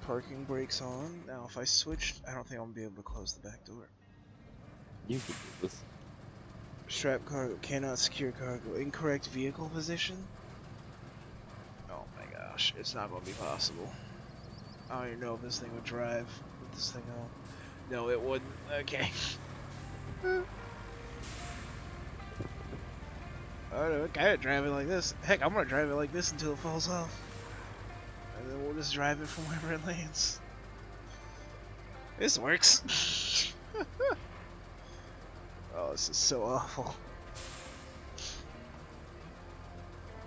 Parking brakes on. Now, if I switched, I don't think I'm gonna be able to close the back door. You can do this. Strap cargo. Cannot secure cargo. Incorrect vehicle position? Oh my gosh. It's not gonna be possible. I don't even know if this thing would drive with this thing on. No, it wouldn't. Okay. I gotta drive it like this. Heck, I'm gonna drive it like this until it falls off. And then we'll just drive it from wherever it lands. This works. Oh, this is so awful.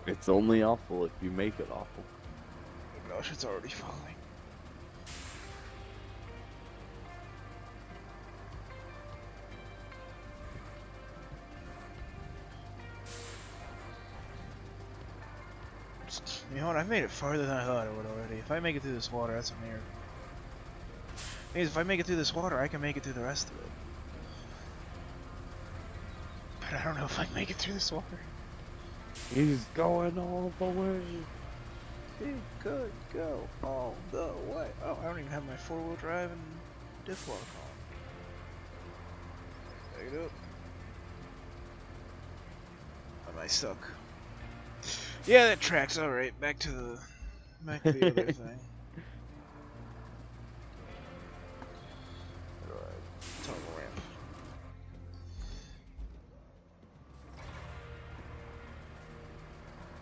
It's only awful if you make it awful. Oh gosh, it's already falling. You know what? I've made it farther than I thought I would already. If I make it through this water, that's a miracle. Means if I make it through this water, I can make it through the rest of it. But I don't know if I can make it through this water. He's going all the way. It could go all the way. Oh, I don't even have my 4-wheel drive and diff lock on. Pick it up. Am I stuck? Yeah, that tracks. All right, back to the other thing. Alright, tunnel ramp.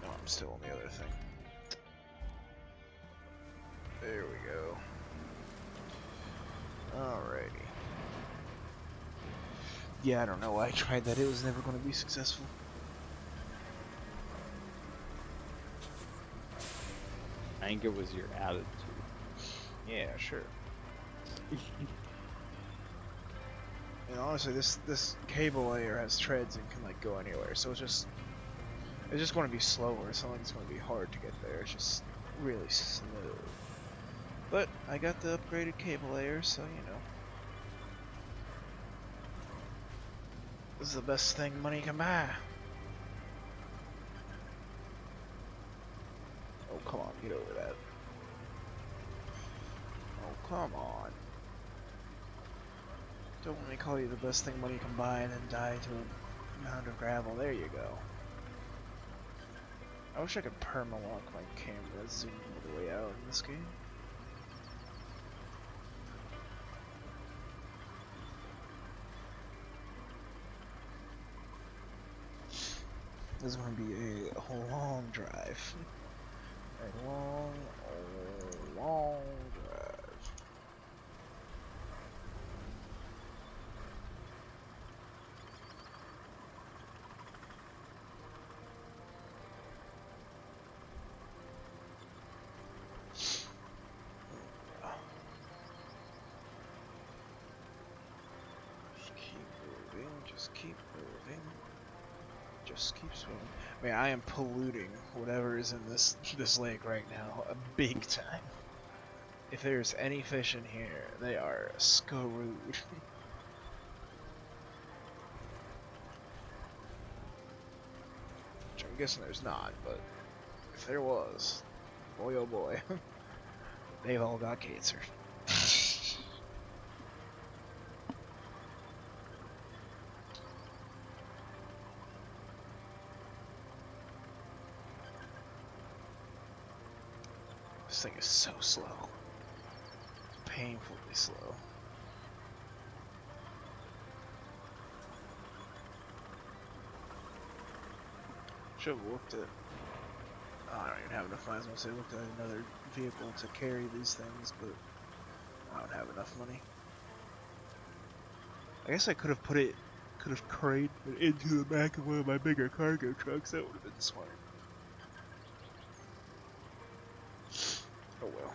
No, I'm still on the other thing. There we go. Alrighty. Yeah, I don't know why I tried that. It was never going to be successful. I think it was your attitude. Yeah, sure. And honestly, this cable layer has treads and can like go anywhere, so it's just going to be slower. It's not like it's going to be hard to get there. It's just really slow. But I got the upgraded cable layer, so you know. This is the best thing money can buy. Oh, come on, get over that. Oh, come on. Don't let me call you the best thing money can buy and then die to a mound of gravel. There you go. I wish I could perma-lock my camera, zoom all the way out in this game. This is going to be a long drive. A long drive. Just keep moving. Just keep swimming. I mean, I am polluting whatever is in this lake right now, a big time. If there's any fish in here, they are screwed. Which I'm guessing there's not, but if there was, boy oh boy, they've all got cancer. This thing is so slow. It's painfully slow. Should have looked at... Oh, I don't even have enough money. I was going to say looked at another vehicle to carry these things, but I don't have enough money. I guess I could have craned it into the back of one of my bigger cargo trucks. That would have been smart. Oh well.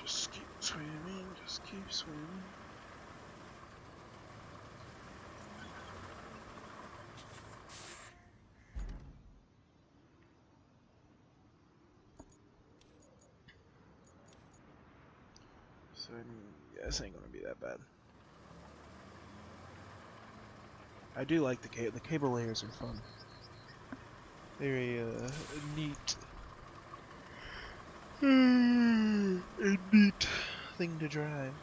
Just keep swimming, just keep swimming. So, yeah, this ain't gonna be that bad. I do like the cable layers are fun. They're a neat, a neat thing to drive.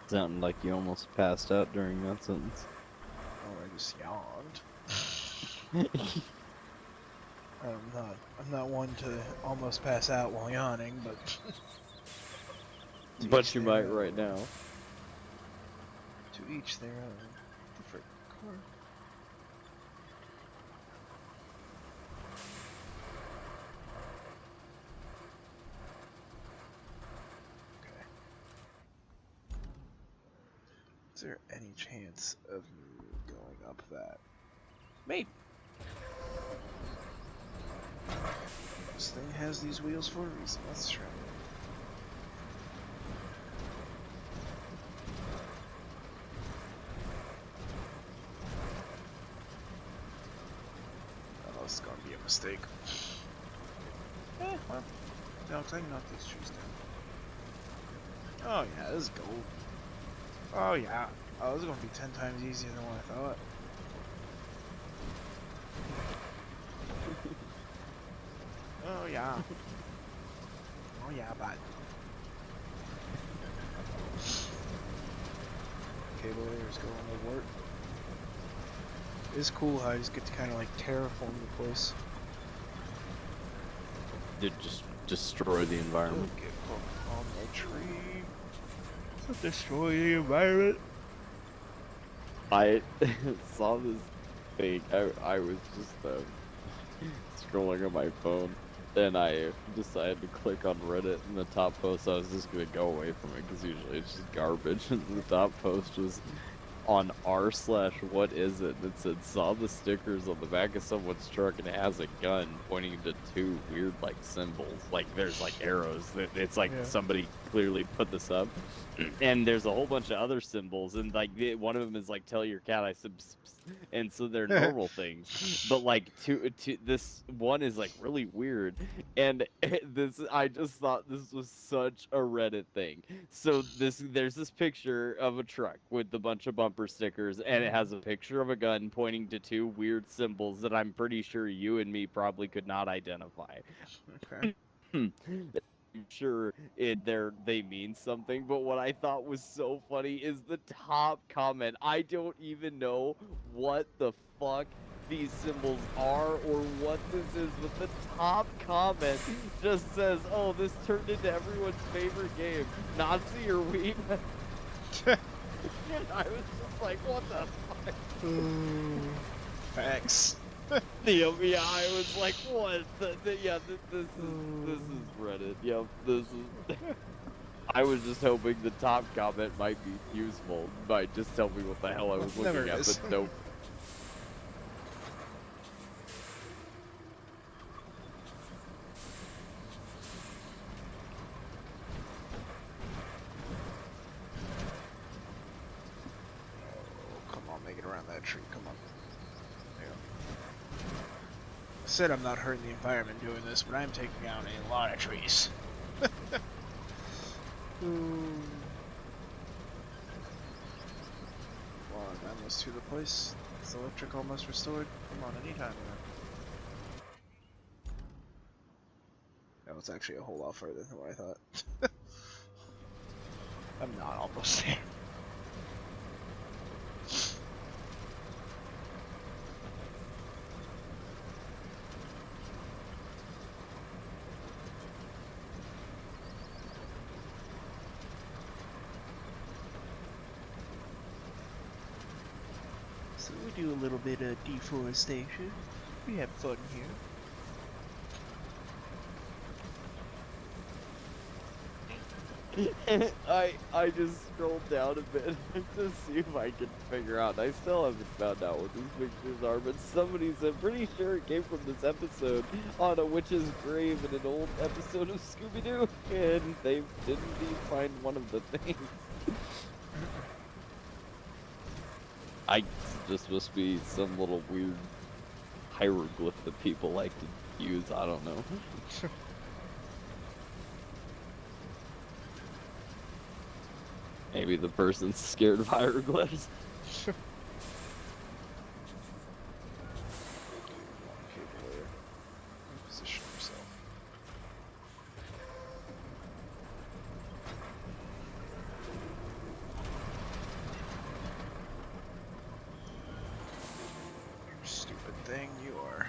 Sounded like you almost passed out during that sentence. Oh, I just yawned. I'm not one to almost pass out while yawning, but... But you might right now. To each their own. The frick car. Okay. Is there any chance of me going up that? Maybe. This thing has these wheels for a reason. Let's try it. Oh, this is gonna be a mistake. Well, no, 'cause I can knock these trees down. Oh yeah, this is gold. Oh yeah. Oh, this is gonna be 10 times easier than what I thought. Oh yeah. Oh yeah, bud. Cable layers going to work. It's cool how you just get to kind of like terraform the place. To just destroy the environment. Get hooked on the tree. Destroy the environment. I saw this thing. I was just scrolling on my phone, and I decided to click on Reddit. And the top post, I was just gonna go away from it because usually it's just garbage. And the top post was on r/what is it? And it said, saw the stickers on the back of someone's truck and it has a gun pointing to two weird like symbols. Like there's like arrows. It's like somebody clearly put this up. And there's a whole bunch of other symbols, and like one of them is like tell your cat I and so they're normal things. But like this one is like really weird, and this I just thought this was such a Reddit thing. So there's this picture of a truck with a bunch of bumper stickers, and it has a picture of a gun pointing to two weird symbols that I'm pretty sure you and me probably could not identify. Okay. I'm sure they mean something, but what I thought was so funny is the top comment. I don't even know what the fuck these symbols are or what this is, but the top comment just says, "Oh, this turned into everyone's favorite game, Nazi or Weeb." And I was just like, "What the fuck?" Facts. Yeah, I was like, what? This is Reddit. Yep, this is. I was just hoping the top comment might be useful. Might just tell me what the hell I was looking at, but nope. Oh, come on, make it around that tree. Come on. Said I'm not hurting the environment doing this, but I'm taking out a lot of trees. Come on, almost to the place. Is the electric almost restored? Come on, anytime now. That was actually a whole lot further than what I thought. I'm not almost there. So we do a little bit of deforestation. We have fun here. I just scrolled down a bit to see if I could figure out. I still haven't found out what these pictures are, but somebody said pretty sure it came from this episode on a witch's grave in an old episode of Scooby-Doo, and they didn't even find one of the things. I just must be some little weird hieroglyph that people like to use. I don't know. Maybe the person's scared of hieroglyphs. Position yourself. You stupid thing, you are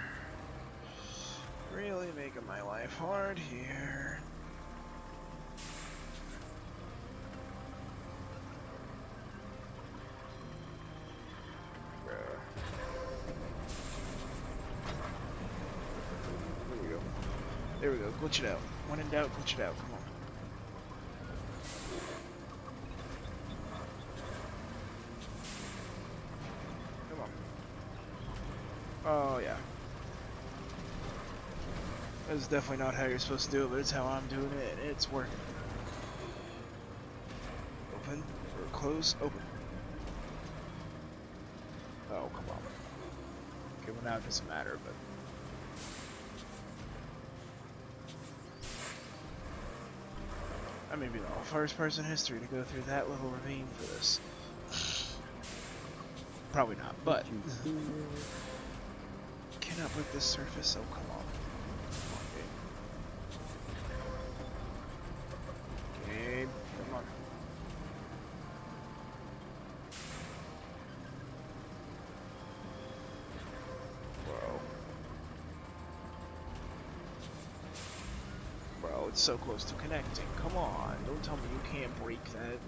really making my life hard here. There we go, glitch it out. When in doubt, glitch it out, come on. Come on. Oh, yeah. That's definitely not how you're supposed to do it, but it's how I'm doing it, and it's working. Open, or close, open. Oh, come on. Okay, well now it doesn't matter, but... I may be the first person in history to go through that little ravine for this. Probably not, but cannot break this surface. Oh, come on. Game. Come on. Bro, it's so close to connecting. Come on, don't tell me you can't break that.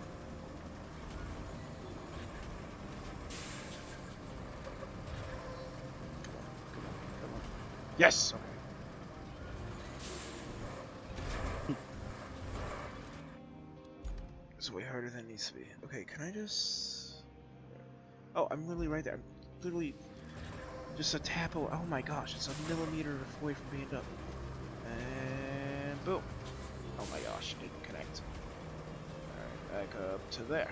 Come on. Yes! Okay. It's way harder than it needs to be. Okay, can I just... Oh, I'm literally right there. I'm literally just a tap away. Oh my gosh, it's a millimeter away from being done. And boom. Oh my gosh, didn't connect. Alright, back up to there.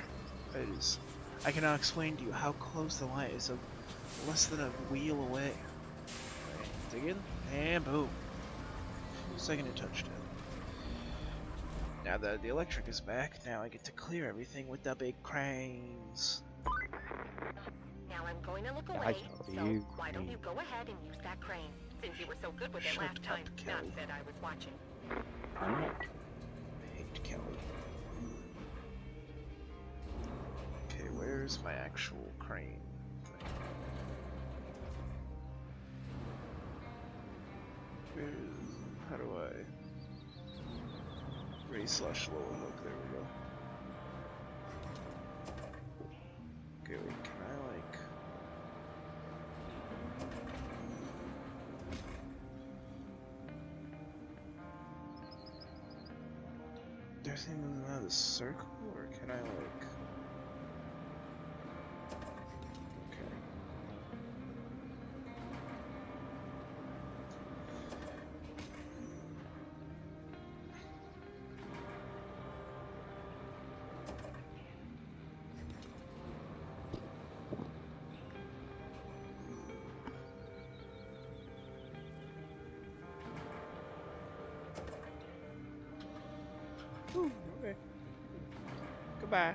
It is. I cannot explain to you how close the line is. Less than a wheel away. Alright, dig in, and boom. Second it touched it. Now that the electric is back, now I get to clear everything with the big cranes. Now I'm going to look away, so why don't you go ahead and use that crane, since you were so good with it last time. Not that I was watching. I'm not. I hate Kelly. Okay, where's my actual crane thing? How do I... Raise/lower hook, there we go. Okay, wait, can I like... Do I think moving out of the circle, or can I like... Okay. Ooh, okay. Goodbye.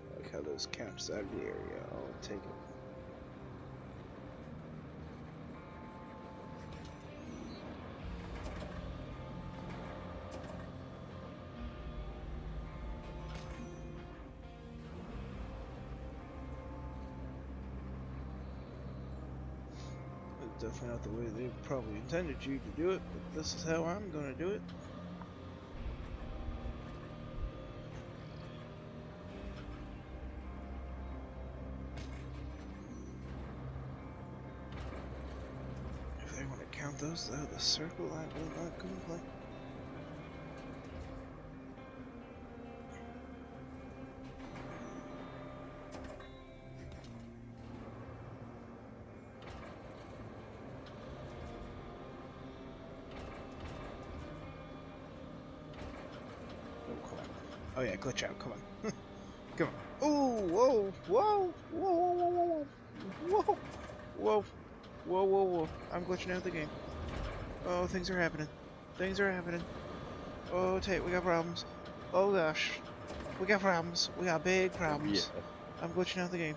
I like how those counts out of the area. I'll take it. Definitely not the way they probably intended you to do it, but this is how I'm gonna do it. If they want to count those out of the circle, I will not complain. Oh yeah, glitch out, come on. Come on. Ooh, whoa, whoa, whoa, whoa, whoa, whoa, whoa, whoa, whoa, whoa. I'm glitching out the game. Oh, things are happening. Things are happening. Oh, Tate, we got problems. Oh gosh. We got problems. We got big problems. Yeah. I'm glitching out the game.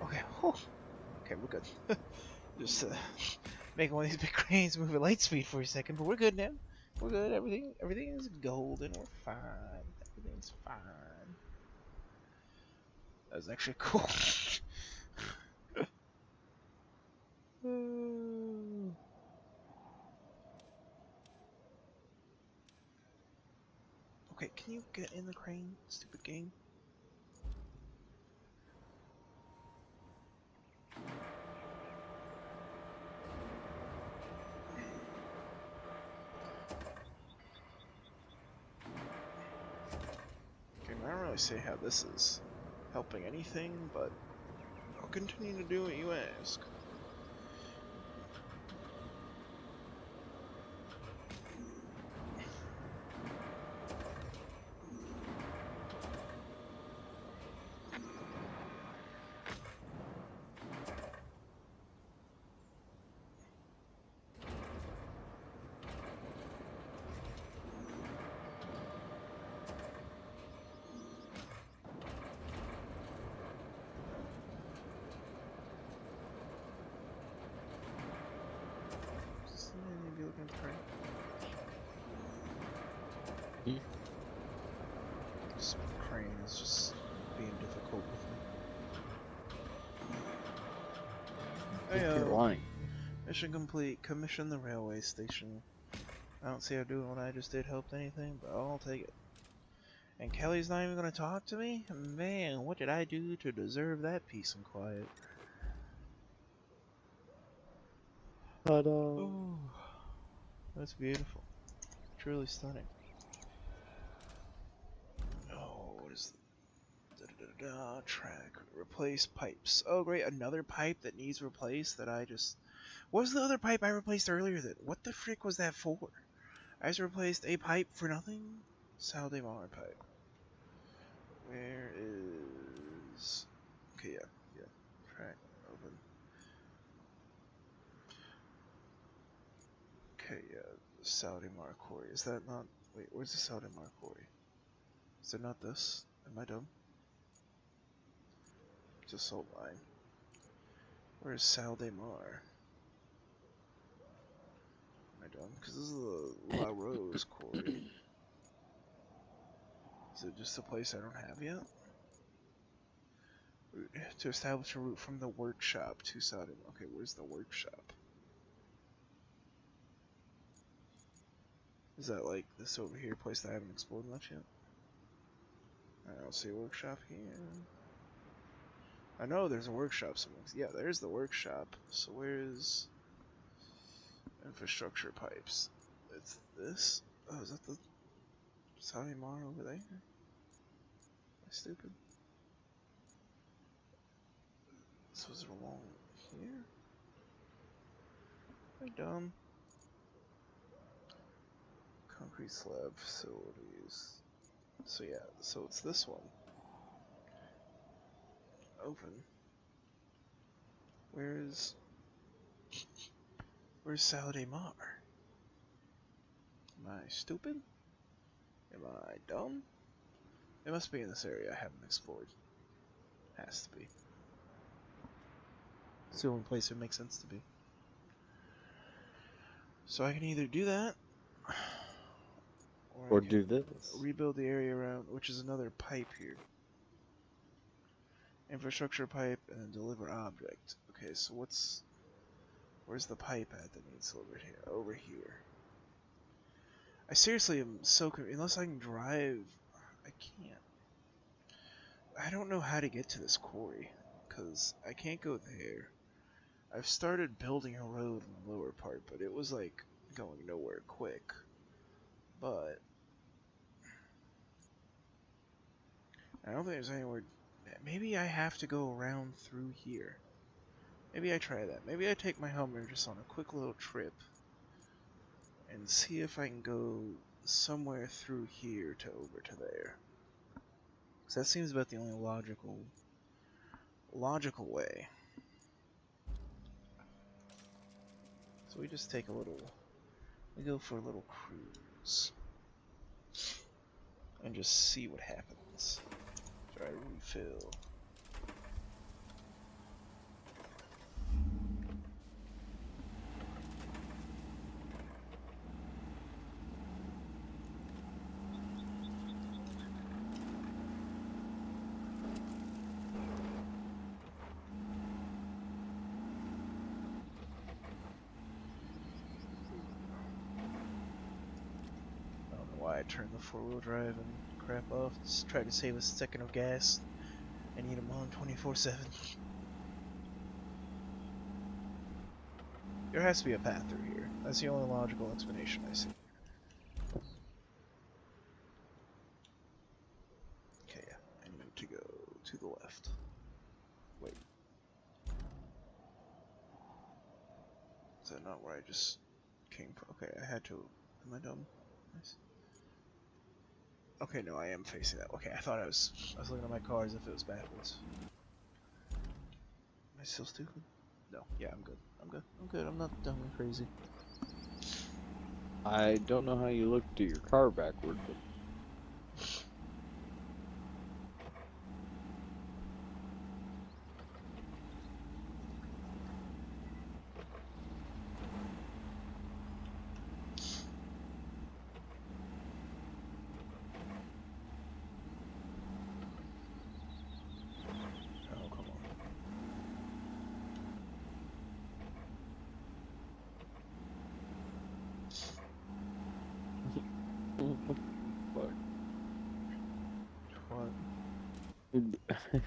Okay, whew. Okay, we're good. Just making one of these big cranes move at light speed for a second, but we're good now. We're good. Everything is golden. We're fine. Everything's fine. That was actually cool. Okay, can you get in the crane, stupid game? Okay, I don't really see how this is helping anything, but I'll continue to do what you ask. This crane is just being difficult with me. You're lying. Mission complete. Commission the railway station. I don't see how doing what I just did helped anything, but I'll take it. And Kelly's not even gonna talk to me? Man, what did I do to deserve that peace and quiet? Oh, that's beautiful. Truly stunning. Oh, what is the track? Replace pipes. Oh great, another pipe that needs replaced that I just... What was the other pipe I replaced earlier then? What the frick was that for? I just replaced a pipe for nothing? Sal de Mar pipe. Where is... Okay, yeah. Track open. Okay, yeah. Sal de Mar quarry. Is that not... Wait, where's the Sal de Mar quarry? Is it not this? Am I dumb? It's a salt mine. Where's Sal de Mar? Am I dumb? Because this is the La Rose quarry. Is it just a place I don't have yet? To establish a route from the workshop to Sal de Mar. Okay, where's the workshop? Is that like this over here, place that I haven't explored much yet? I don't see a workshop here. I know there's a workshop somewhere. Yeah, there's the workshop. So where's infrastructure pipes? It's this? Oh, is that the Sal de Mar over there? Am I stupid? So is it along here? Am I dumb? Concrete slab facilities. So yeah, so it's this one. Open. Where's Sal de Mar? Am I stupid? Am I dumb? It must be in this area I haven't explored. Has to be. It's the only place it makes sense to be. So I can either do that, or do this. Rebuild the area around, which is another pipe here. Infrastructure pipe and then deliver object. Okay, so where's the pipe at that needs delivered here? Over here. I seriously am so confused. Unless I can drive, I can't. I don't know how to get to this quarry, because I can't go there. I've started building a road in the lower part, but it was like going nowhere quick. But I don't think there's anywhere. Maybe I have to go around through here. Maybe I try that. Maybe I take my Hummer just on a quick little trip and see if I can go somewhere through here to over to there. Because that seems about the only logical way. So we just take we go for a little cruise. And just see what happens. Try to refill. I turned the 4-wheel drive and crap off. Just try to save a second of gas. I need them on 24/7. There has to be a path through here. That's the only logical explanation I see. Okay, yeah. I need to go to the left. Wait. Is that not where I just came from? Okay, I had to. Am I dumb? Nice. Okay, no, I am facing that. Okay, I was looking at my car as if it was backwards. Am I still stupid? No. Yeah, I'm good. I'm not dumb and crazy. I don't know how you looked at your car backward, but...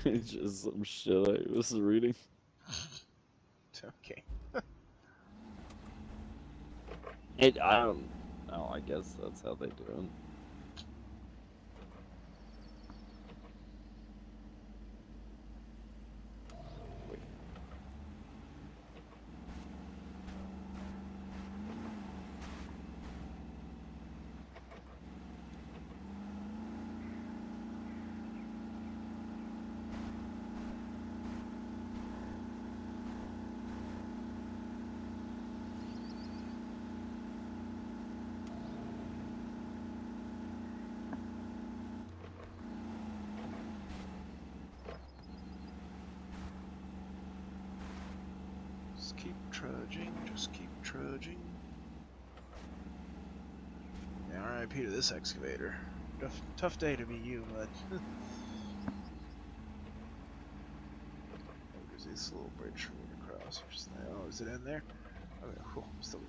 It's just some shit I was reading. Okay. I don't know, I guess that's how they do it. Just keep trudging, just keep trudging. Yeah, RIP to this excavator. Tough day to be you, bud. There's this little bridge for me to cross. Oh, is it in there? Okay, cool. Still.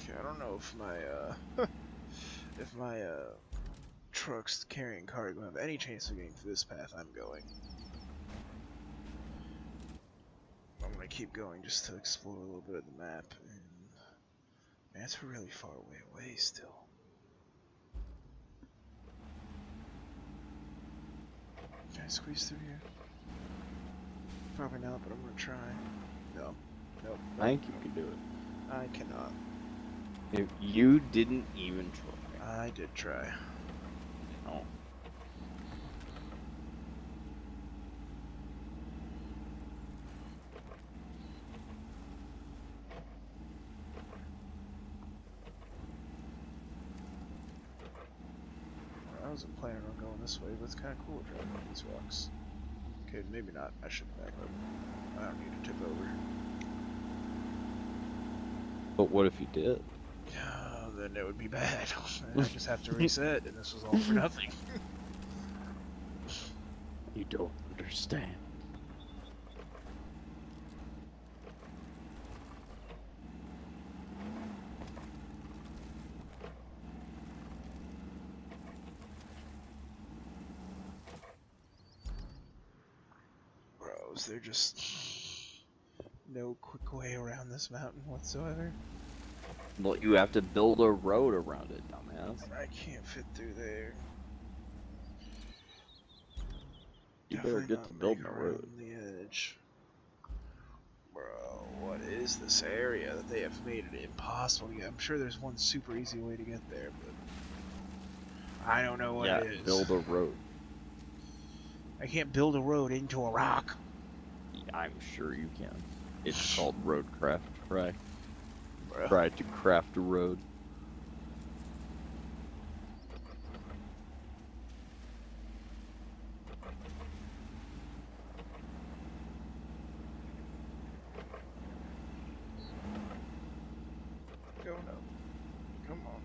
Okay, I don't know if my if my trucks carrying cargo have any chance of getting through this path I'm going. I'm gonna keep going just to explore a little bit of the map. And man, it's a really far away still. Can I squeeze through here? Probably not, but I'm gonna try. No. Nope. I think you can do it. I cannot. If you didn't even try. I did try. No. I wasn't planning on going this way, but it's kind of cool driving on these rocks. Okay, maybe not. I should back up. I don't need to tip over. But what if you did? Then it would be bad. I just have to reset, and this was all for nothing. You don't understand. Bro, is there just no quick way around this mountain whatsoever? Well, you have to build a road around it, dumbass. I can't fit through there. You better get to building a road. The edge. Bro, what is this area that they have made it impossible to get? I'm sure there's one super easy way to get there, but I don't know what it is. Build a road. I can't build a road into a rock. Yeah, I'm sure you can. It's called Roadcraft. Try. Bro. Try to craft a road. Go no. Come on.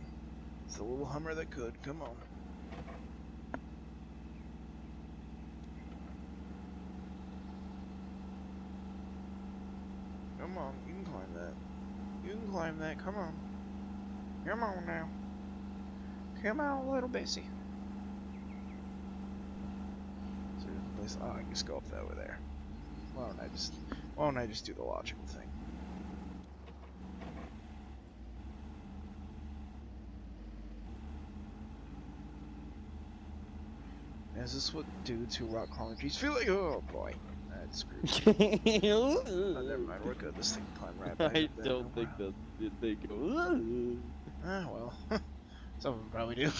It's the little Hummer that could. Come on. Come on, you can climb that. You can climb that, come on. Come on now. Come on, little Bessie. Is there a place? Oh, I can just go up that way there. Why don't I just do the logical thing? Is this what dudes who rock climb trees feel like? Oh boy. That's screwed. Oh, never mind, we're good. This thing can climb right back I up there. don't think that they go. Ah, well. Some of them probably do.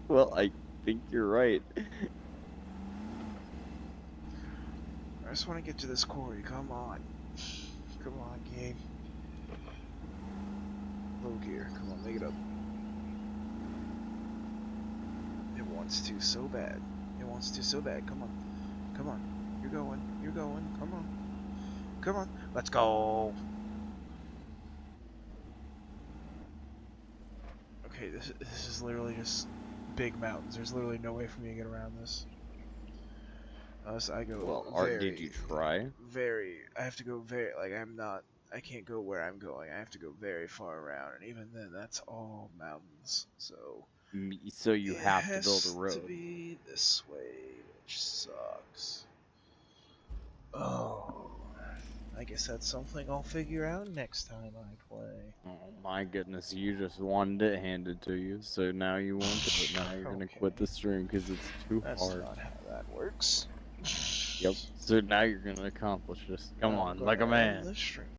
Well, I think you're right. I just want to get to this quarry. Come on. Come on, game. Low gear. Come on, make it up. It wants to so bad. It wants to so bad. Come on. Come on. You're going. You're going. Come on. Come on. Let's go. Okay, this is literally just big mountains. There's literally no way for me to get around this. So I go Well, Art, did you try? I have to go very, like, I'm not I can't go where I'm going. I have to go very far around, and even then, that's all mountains. So So you it have to build a has to road. be this way, which sucks. Oh, I guess that's something I'll figure out next time I play. Oh my goodness, you just wanted it handed to you, so now you want it. Now you're gonna quit the Okay. stream because it's too That's hard. not how that works. Yep. So now you're gonna accomplish this. Come I'm on, gonna like a end man. the stream.